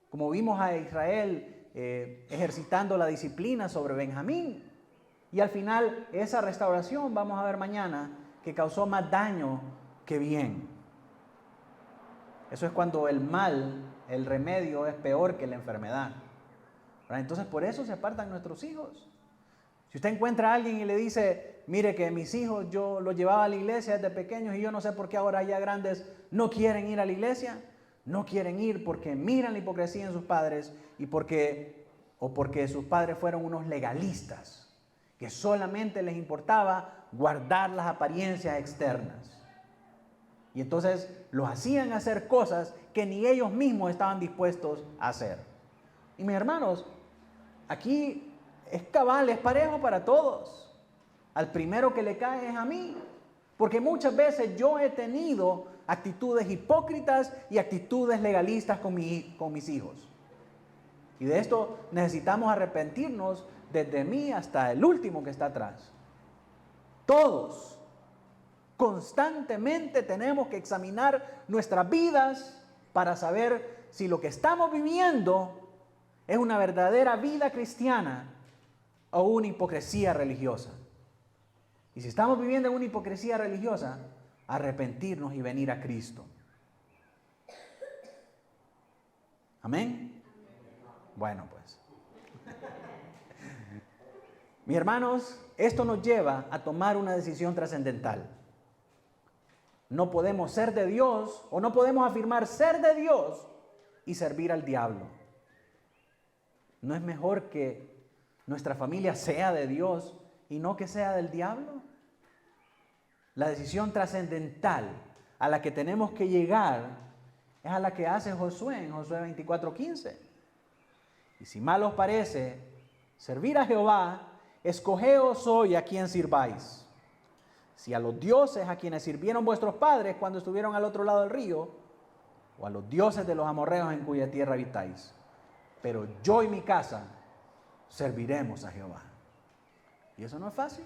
Como vimos a Israel ejercitando la disciplina sobre Benjamín. Y al final esa restauración, vamos a ver mañana, que causó más daño que bien. Eso es cuando el mal, el remedio es peor que la enfermedad. ¿Verdad? Entonces por eso se apartan nuestros hijos. Si usted encuentra a alguien y le dice: mire que mis hijos yo los llevaba a la iglesia desde pequeños y yo no sé por qué ahora ya grandes no quieren ir a la iglesia. No quieren ir porque miran la hipocresía en sus padres y porque sus padres fueron unos legalistas, que solamente les importaba guardar las apariencias externas. Y entonces los hacían hacer cosas que ni ellos mismos estaban dispuestos a hacer. Y mis hermanos, aquí es cabal, es parejo para todos. Al primero que le cae es a mí. Porque muchas veces yo he tenido actitudes hipócritas y actitudes legalistas con mis hijos. Y de esto necesitamos arrepentirnos desde mí hasta el último que está atrás. Todos, constantemente tenemos que examinar nuestras vidas para saber si lo que estamos viviendo es una verdadera vida cristiana o una hipocresía religiosa. Y si estamos viviendo en una hipocresía religiosa, arrepentirnos y venir a Cristo. ¿Amén? Bueno, pues. Mis hermanos, esto nos lleva a tomar una decisión trascendental. No podemos ser de Dios o no podemos afirmar ser de Dios y servir al diablo. ¿No es mejor que nuestra familia sea de Dios y no que sea del diablo? La decisión trascendental a la que tenemos que llegar es a la que hace Josué en Josué 24:15. Y si mal os parece servir a Jehová, escogeos hoy a quien sirváis. Si a los dioses a quienes sirvieron vuestros padres cuando estuvieron al otro lado del río, o a los dioses de los amorreos en cuya tierra habitáis. Pero yo y mi casa serviremos a Jehová. Y eso no es fácil.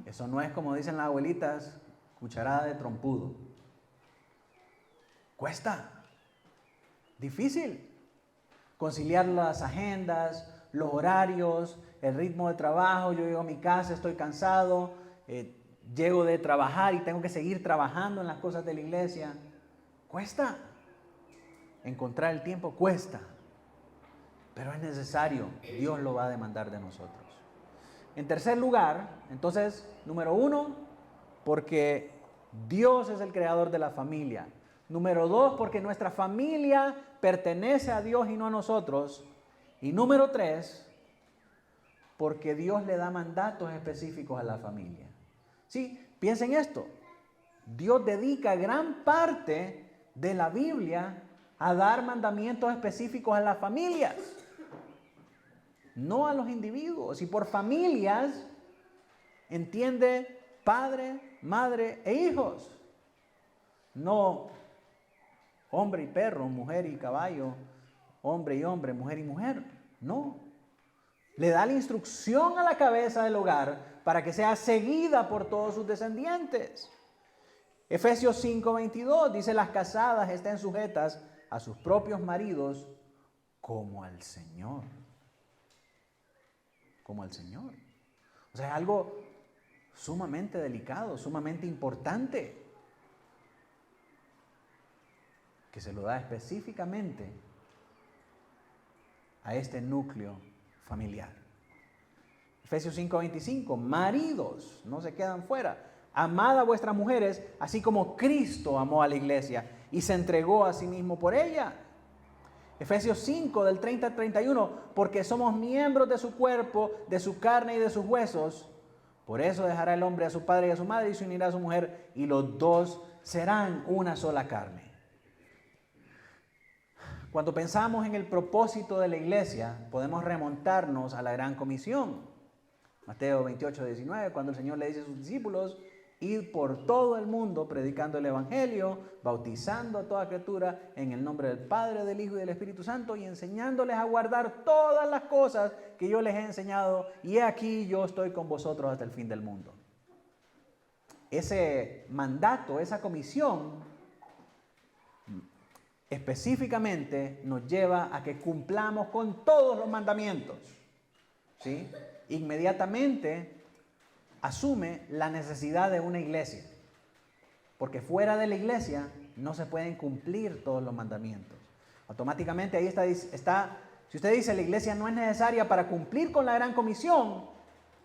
Eso no es, como dicen las abuelitas, cucharada de trompudo. Cuesta. Difícil. Conciliar las agendas, los horarios, el ritmo de trabajo. Yo llego a mi casa, estoy cansado, llego de trabajar y tengo que seguir trabajando en las cosas de la iglesia. Cuesta. encontrar el tiempo cuesta, pero es necesario. Dios lo va a demandar de nosotros. En tercer lugar, entonces, número 1, porque Dios es el creador de la familia. Número 2, porque nuestra familia pertenece a Dios y no a nosotros. Y número 3, porque Dios le da mandatos específicos a la familia. Sí, piensen esto. Dios dedica gran parte de la Biblia a dar mandamientos específicos a las familias, no a los individuos. Y por familias entiende padre, madre e hijos. No hombre y perro, mujer y caballo, hombre y hombre, mujer y mujer. No. Le da la instrucción a la cabeza del hogar para que sea seguida por todos sus descendientes. Efesios 5:22 dice: las casadas estén sujetas a sus propios maridos como al Señor. Como al Señor. O sea, es algo sumamente delicado, sumamente importante, que se lo da específicamente a este núcleo familiar. Efesios 5:25, maridos, no se quedan fuera. Amad a vuestras mujeres, así como Cristo amó a la iglesia y se entregó a sí mismo por ella. Efesios 5, del 30 al 31, porque somos miembros de su cuerpo, de su carne y de sus huesos. Por eso dejará el hombre a su padre y a su madre y se unirá a su mujer, y los dos serán una sola carne. Cuando pensamos en el propósito de la iglesia, podemos remontarnos a la gran comisión. Mateo 28:19, cuando el Señor le dice a sus discípulos: id por todo el mundo predicando el evangelio, bautizando a toda criatura en el nombre del Padre, del Hijo y del Espíritu Santo, y enseñándoles a guardar todas las cosas que yo les he enseñado, y he aquí yo estoy con vosotros hasta el fin del mundo. Ese mandato, esa comisión, específicamente nos lleva a que cumplamos con todos los mandamientos, ¿sí? Inmediatamente asume la necesidad de una iglesia, porque fuera de la iglesia no se pueden cumplir todos los mandamientos. Automáticamente ahí está, si usted dice la iglesia no es necesaria para cumplir con la gran comisión,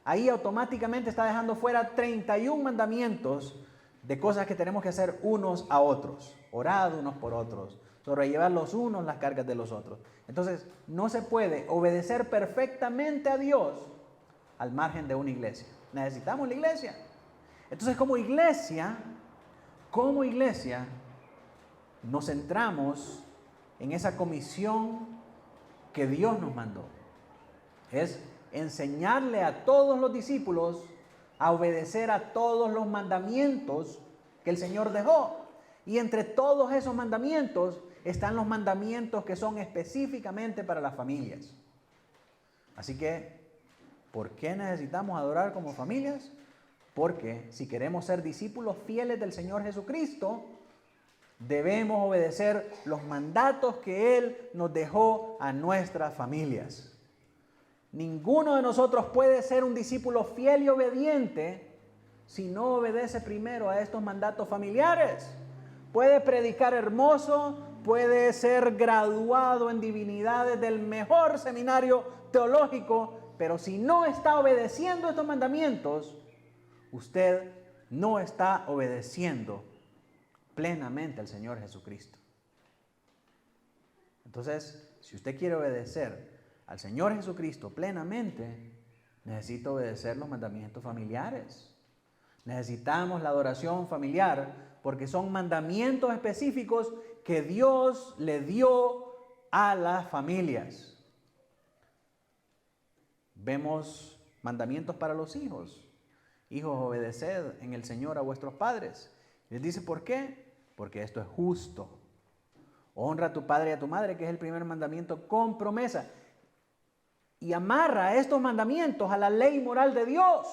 ahí automáticamente está dejando fuera 31 mandamientos de cosas que tenemos que hacer unos a otros, orad unos por otros, sobrellevar los unos las cargas de los otros. Entonces no se puede obedecer perfectamente a Dios al margen de una iglesia. Necesitamos la iglesia. Entonces como iglesia, nos centramos en esa comisión que Dios nos mandó. Es enseñarle a todos los discípulos a obedecer a todos los mandamientos que el Señor dejó. Y entre todos esos mandamientos están los mandamientos que son específicamente para las familias. Así que, ¿por qué necesitamos adorar como familias? Porque si queremos ser discípulos fieles del Señor Jesucristo, debemos obedecer los mandatos que Él nos dejó a nuestras familias. Ninguno de nosotros puede ser un discípulo fiel y obediente si no obedece primero a estos mandatos familiares. Puede predicar hermoso, puede ser graduado en divinidades del mejor seminario teológico, pero si no está obedeciendo estos mandamientos, usted no está obedeciendo plenamente al Señor Jesucristo. Entonces, si usted quiere obedecer al Señor Jesucristo plenamente, necesita obedecer los mandamientos familiares. Necesitamos la adoración familiar porque son mandamientos específicos que Dios le dio a las familias. Vemos mandamientos para los hijos. Hijos, obedeced en el Señor a vuestros padres. Les dice, ¿por qué? Porque esto es justo. Honra a tu padre y a tu madre, que es el primer mandamiento con promesa. Y amarra estos mandamientos a la ley moral de Dios.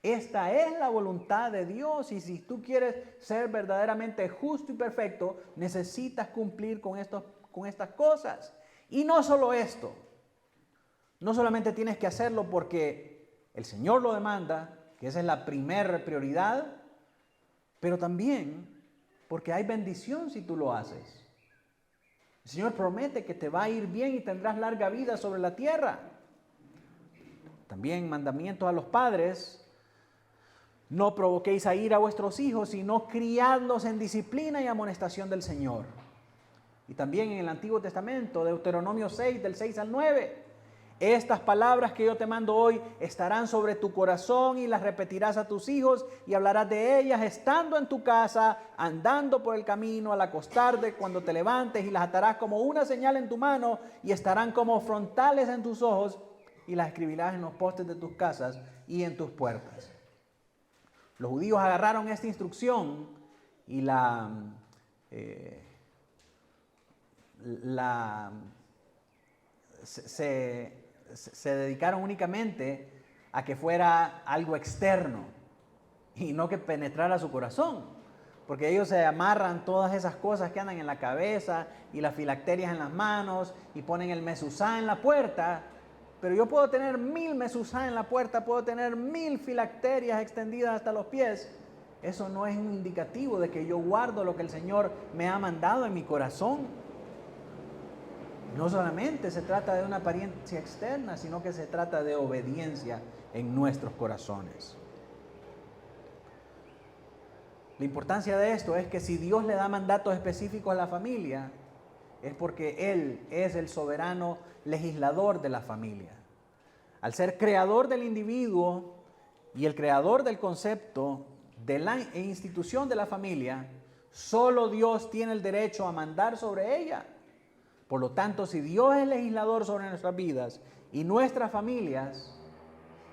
Esta es la voluntad de Dios, y si tú quieres ser verdaderamente justo y perfecto, necesitas cumplir con estas cosas. Y no solo esto, no solamente tienes que hacerlo porque el Señor lo demanda, que esa es la primera prioridad, pero también porque hay bendición si tú lo haces. El Señor promete que te va a ir bien y tendrás larga vida sobre la tierra. También mandamientos a los padres: no provoquéis a ira a vuestros hijos, sino criadlos en disciplina y amonestación del Señor. Y también en el Antiguo Testamento, Deuteronomio 6, del 6 al 9. Estas palabras que yo te mando hoy estarán sobre tu corazón y las repetirás a tus hijos y hablarás de ellas estando en tu casa, andando por el camino, al acostarte, cuando te levantes, y las atarás como una señal en tu mano y estarán como frontales en tus ojos, y las escribirás en los postes de tus casas y en tus puertas. Los judíos agarraron esta instrucción y se dedicaron únicamente a que fuera algo externo y no que penetrara su corazón, porque ellos se amarran todas esas cosas que andan en la cabeza y las filacterias en las manos y ponen el mezuzá en la puerta. Pero yo puedo tener 1000 mezuzá en la puerta, puedo tener 1000 filacterias extendidas hasta los pies. Eso no es un indicativo de que yo guardo lo que el Señor me ha mandado en mi corazón. No solamente se trata de una apariencia externa, sino que se trata de obediencia en nuestros corazones. La importancia de esto es que si Dios le da mandatos específicos a la familia, es porque Él es el soberano legislador de la familia. Al ser creador del individuo y el creador del concepto de la institución de la familia, solo Dios tiene el derecho a mandar sobre ella. Por lo tanto, si Dios es legislador sobre nuestras vidas y nuestras familias,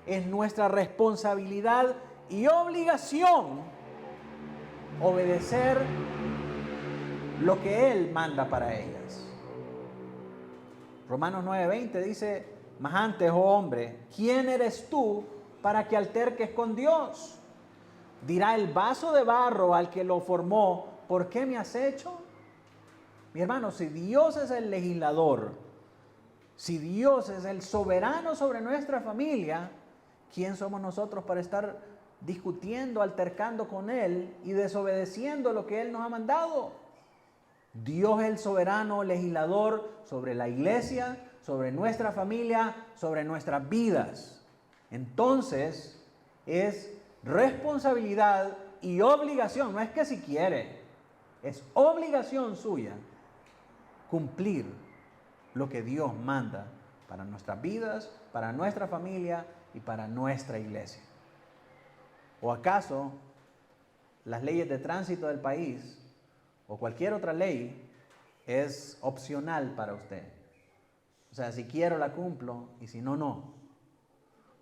es nuestra responsabilidad y obligación obedecer lo que Él manda para ellas. Romanos 9:20 dice: mas antes, oh hombre, ¿quién eres tú para que alterques con Dios? Dirá el vaso de barro al que lo formó: ¿por qué me has hecho? Mi hermano, si Dios es el legislador, si Dios es el soberano sobre nuestra familia, ¿quién somos nosotros para estar discutiendo, altercando con Él y desobedeciendo lo que Él nos ha mandado? Dios es el soberano legislador sobre la iglesia, sobre nuestra familia, sobre nuestras vidas. Entonces, es responsabilidad y obligación, no es que si quiere, es obligación suya cumplir lo que Dios manda para nuestras vidas, para nuestra familia y para nuestra iglesia. ¿O acaso las leyes de tránsito del país o cualquier otra ley es opcional para usted? O sea, si quiero la cumplo y si no, no.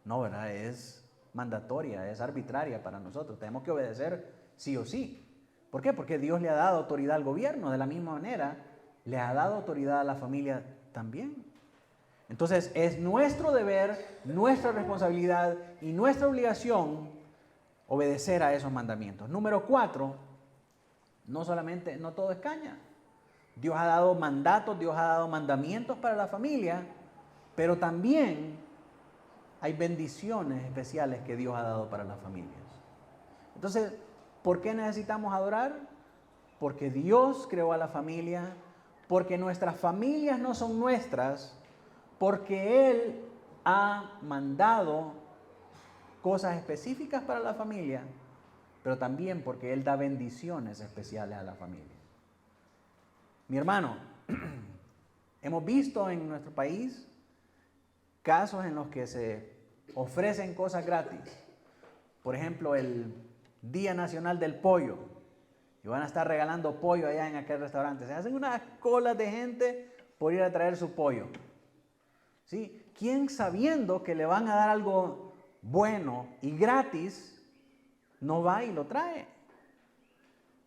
No, ¿verdad? Es mandatoria, es arbitraria para nosotros. Tenemos que obedecer sí o sí. ¿Por qué? Porque Dios le ha dado autoridad al gobierno. De la misma manera, le ha dado autoridad a la familia también. Entonces, es nuestro deber, nuestra responsabilidad y nuestra obligación obedecer a esos mandamientos. Número 4, no todo es caña. Dios ha dado mandatos, Dios ha dado mandamientos para la familia, pero también hay bendiciones especiales que Dios ha dado para las familias. Entonces, ¿por qué necesitamos adorar? Porque Dios creó a la familia, porque nuestras familias no son nuestras, porque Él ha mandado cosas específicas para la familia, pero también porque Él da bendiciones especiales a la familia. Mi hermano, hemos visto en nuestro país casos en los que se ofrecen cosas gratis. Por ejemplo, el Día Nacional del Pollo. Y van a estar regalando pollo allá en aquel restaurante. Se hacen unas colas de gente por ir a traer su pollo. ¿Sí? ¿Quién, sabiendo que le van a dar algo bueno y gratis, no va y lo trae?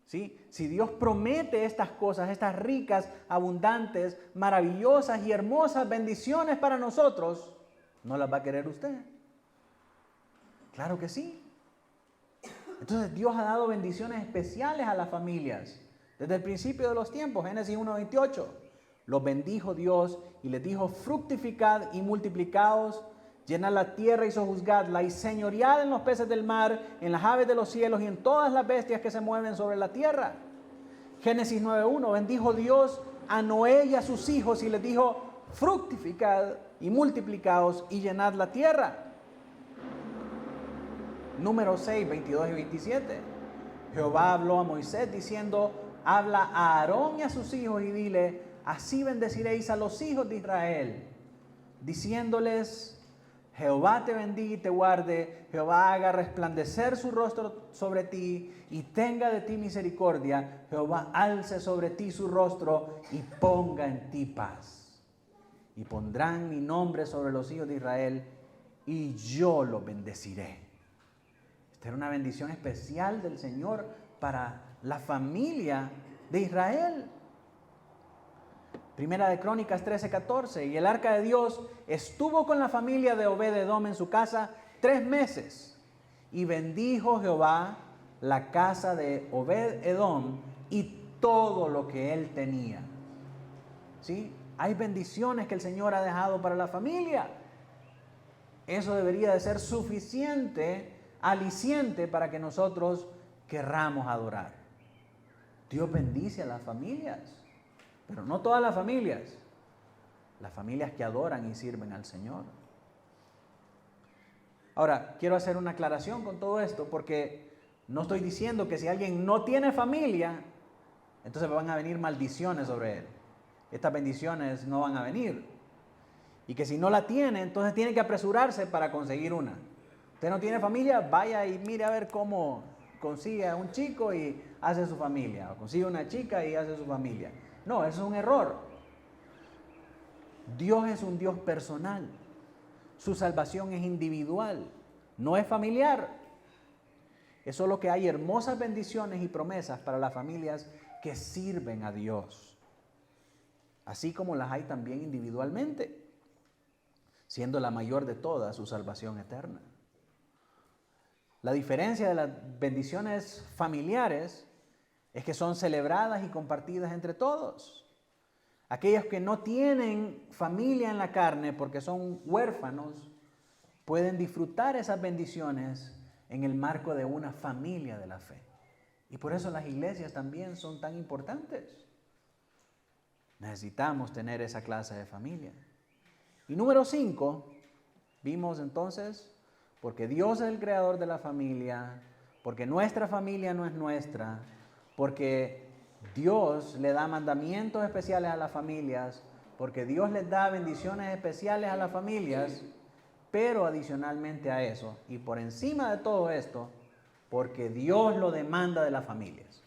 ¿Sí? Si Dios promete estas cosas, estas ricas, abundantes, maravillosas y hermosas bendiciones para nosotros, ¿no las va a querer usted? Claro que sí. Entonces Dios ha dado bendiciones especiales a las familias. Desde el principio de los tiempos, Génesis 1:28, los bendijo Dios y les dijo: fructificad y multiplicaos, llenad la tierra y sojuzgadla, y señoread en los peces del mar, en las aves de los cielos y en todas las bestias que se mueven sobre la tierra. Génesis 9:1, bendijo Dios a Noé y a sus hijos y les dijo: fructificad y multiplicaos y llenad la tierra. Número 6, 22 y 27. Jehová habló a Moisés diciendo: habla a Aarón y a sus hijos y dile: así bendeciréis a los hijos de Israel, diciéndoles: Jehová te bendiga y te guarde, Jehová haga resplandecer su rostro sobre ti y tenga de ti misericordia, Jehová alce sobre ti su rostro y ponga en ti paz. Y pondrán mi nombre sobre los hijos de Israel y yo los bendeciré. Esta era una bendición especial del Señor para la familia de Israel. Primera de Crónicas 13:14. Y el arca de Dios estuvo con la familia de Obed-Edom en su casa 3 meses. Y bendijo Jehová la casa de Obed-Edom y todo lo que él tenía. ¿Sí? Hay bendiciones que el Señor ha dejado para la familia. Eso debería de ser suficiente, aliciente para que nosotros querramos adorar. Dios bendice a las familias, pero no todas las familias que adoran y sirven al Señor. Ahora, quiero hacer una aclaración con todo esto, porque no estoy diciendo que si alguien no tiene familia, entonces van a venir maldiciones sobre él. Estas bendiciones no van a venir. Y que si no la tiene, entonces tiene que apresurarse para conseguir una. Usted no tiene familia, vaya y mire a ver cómo consigue a un chico y hace su familia. O consigue una chica y hace su familia. No, eso es un error. Dios es un Dios personal. Su salvación es individual, no es familiar. Es solo que hay hermosas bendiciones y promesas para las familias que sirven a Dios. Así como las hay también individualmente, siendo la mayor de todas su salvación eterna. La diferencia de las bendiciones familiares es que son celebradas y compartidas entre todos. Aquellos que no tienen familia en la carne porque son huérfanos, pueden disfrutar esas bendiciones en el marco de una familia de la fe. Y por eso las iglesias también son tan importantes. Necesitamos tener esa clase de familia. Y número 5, vimos entonces, porque Dios es el creador de la familia, porque nuestra familia no es nuestra, porque Dios le da mandamientos especiales a las familias, porque Dios les da bendiciones especiales a las familias, pero adicionalmente a eso, y por encima de todo esto, porque Dios lo demanda de las familias.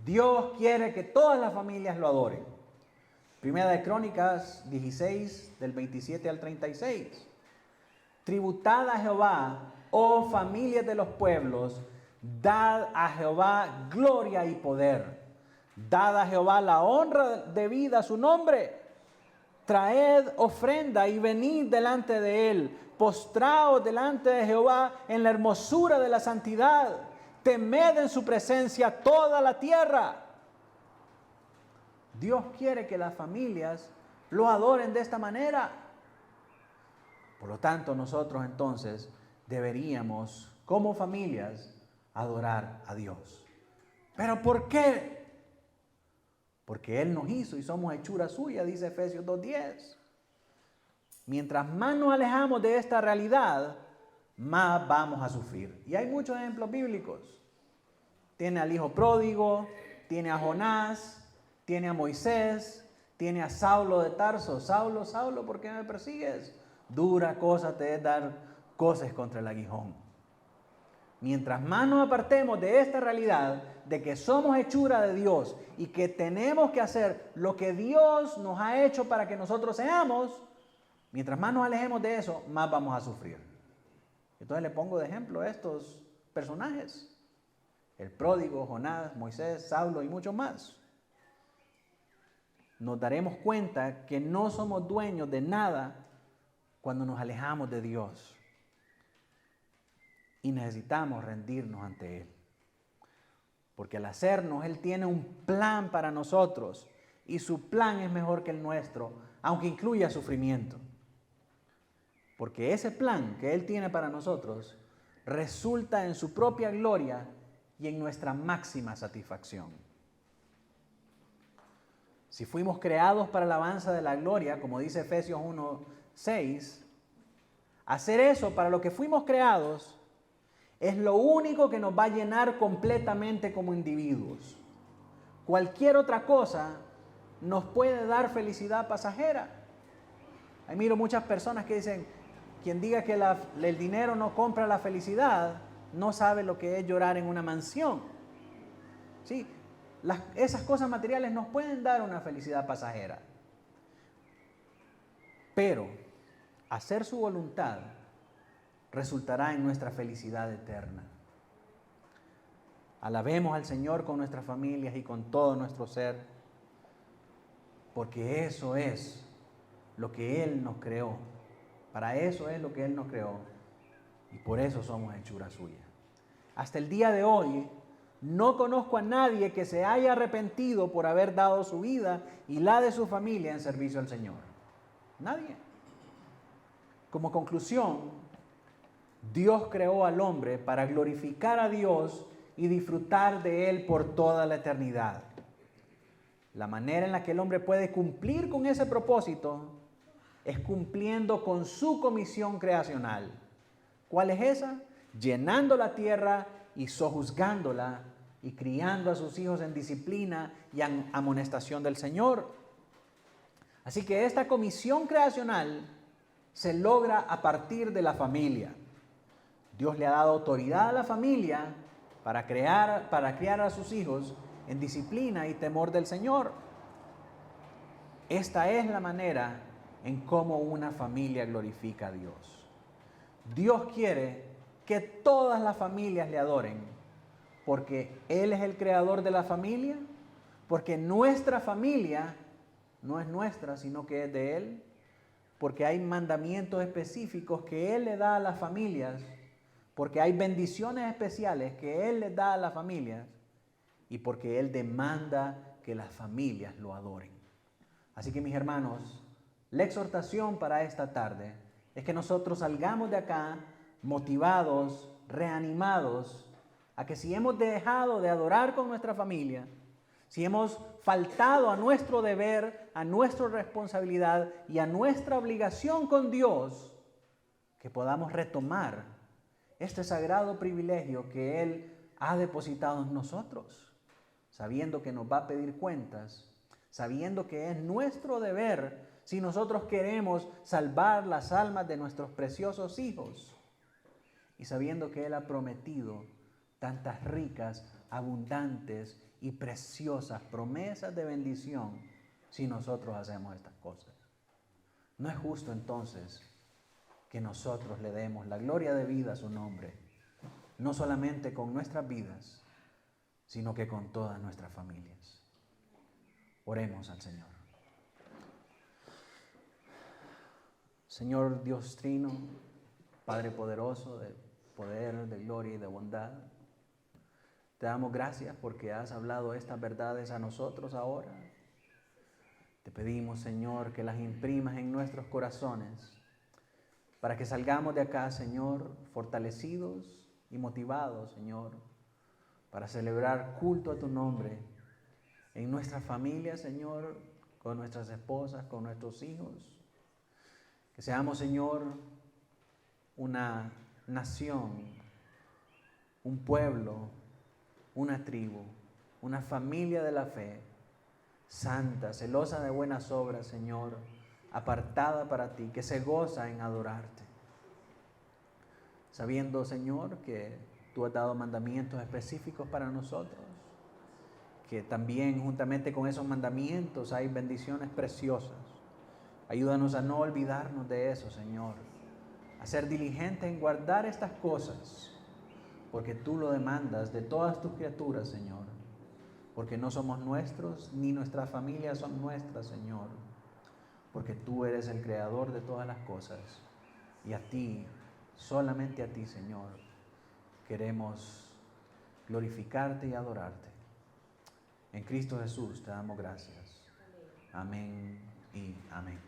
Dios quiere que todas las familias lo adoren. Primera de Crónicas 16, del 27 al 36. Tributad a Jehová, oh familias de los pueblos, dad a Jehová gloria y poder. Dad a Jehová la honra debida a su nombre. Traed ofrenda y venid delante de él. Postraos delante de Jehová en la hermosura de la santidad. Temed en su presencia toda la tierra. Dios quiere que las familias lo adoren de esta manera. Por lo tanto, nosotros entonces deberíamos, como familias, adorar a Dios. ¿Pero por qué? Porque Él nos hizo y somos hechura suya, dice Efesios 2:10. Mientras más nos alejamos de esta realidad, más vamos a sufrir. Y hay muchos ejemplos bíblicos. Tiene al hijo pródigo, tiene a Jonás, tiene a Moisés, tiene a Saulo de Tarso. Saulo, Saulo, ¿por qué me persigues? Dura cosa te es dar coces contra el aguijón. Mientras más nos apartemos de esta realidad, de que somos hechura de Dios y que tenemos que hacer lo que Dios nos ha hecho para que nosotros seamos, mientras más nos alejemos de eso, más vamos a sufrir. Entonces le pongo de ejemplo a estos personajes. El pródigo, Jonás, Moisés, Saulo y muchos más. Nos daremos cuenta que no somos dueños de nada cuando nos alejamos de Dios. Y necesitamos rendirnos ante Él. Porque al hacernos, Él tiene un plan para nosotros. Y su plan es mejor que el nuestro, aunque incluya sufrimiento. Porque ese plan que Él tiene para nosotros resulta en su propia gloria y en nuestra máxima satisfacción. Si fuimos creados para la alabanza de la gloria, como dice Efesios 1:6, hacer eso para lo que fuimos creados es lo único que nos va a llenar completamente como individuos. Cualquier otra cosa nos puede dar felicidad pasajera. Ahí miro muchas personas que dicen, quien diga que el dinero no compra la felicidad, no sabe lo que es llorar en una mansión. ¿Sí? Esas cosas materiales nos pueden dar una felicidad pasajera. Pero hacer su voluntad resultará en nuestra felicidad eterna. Alabemos al Señor con nuestras familias y con todo nuestro ser, porque eso es lo que Él nos creó. Para eso es lo que Él nos creó y por eso somos hechura suya. Hasta el día de hoy no conozco a nadie que se haya arrepentido por haber dado su vida y la de su familia en servicio al Señor. Nadie. Como conclusión, Dios creó al hombre para glorificar a Dios y disfrutar de Él por toda la eternidad. La manera en la que el hombre puede cumplir con ese propósito es cumpliendo con su comisión creacional. ¿Cuál es esa? Llenando la tierra y sojuzgándola y criando a sus hijos en disciplina y amonestación del Señor. Así que esta comisión creacional se logra a partir de la familia. Dios le ha dado autoridad a la familia para criar a sus hijos en disciplina y temor del Señor. Esta es la manera en cómo una familia glorifica a Dios. Dios quiere que todas las familias le adoren, porque Él es el creador de la familia, porque nuestra familia no es nuestra, sino que es de Él, porque hay mandamientos específicos que Él le da a las familias, porque hay bendiciones especiales que Él les da a las familias y porque Él demanda que las familias lo adoren. Así que mis hermanos, la exhortación para esta tarde es que nosotros salgamos de acá motivados, reanimados, a que si hemos dejado de adorar con nuestra familia, si hemos faltado a nuestro deber, a nuestra responsabilidad y a nuestra obligación con Dios, que podamos retomar este sagrado privilegio que Él ha depositado en nosotros, sabiendo que nos va a pedir cuentas, sabiendo que es nuestro deber si nosotros queremos salvar las almas de nuestros preciosos hijos y sabiendo que Él ha prometido tantas ricas, abundantes y preciosas promesas de bendición si nosotros hacemos estas cosas. ¿No es justo entonces que nosotros le demos la gloria de vida a su nombre, no solamente con nuestras vidas, sino que con todas nuestras familias? Oremos al Señor. Señor Dios Trino, Padre poderoso de poder, de gloria y de bondad, te damos gracias porque has hablado estas verdades a nosotros ahora. Te pedimos, Señor, que las imprimas en nuestros corazones para que salgamos de acá, Señor, fortalecidos y motivados, Señor, para celebrar culto a tu nombre en nuestra familia, Señor, con nuestras esposas, con nuestros hijos. Que seamos, Señor, una nación, un pueblo, una tribu, una familia de la fe, santa, celosa de buenas obras, Señor, apartada para ti, que se goza en adorarte. Sabiendo, Señor, que tú has dado mandamientos específicos para nosotros, que también juntamente con esos mandamientos hay bendiciones preciosas. Ayúdanos a no olvidarnos de eso, Señor, a ser diligentes en guardar estas cosas, porque tú lo demandas de todas tus criaturas, Señor, porque no somos nuestros, ni nuestras familias son nuestras, Señor, porque tú eres el creador de todas las cosas, y a ti, solamente a ti, Señor, queremos glorificarte y adorarte. En Cristo Jesús te damos gracias. Amén y amén.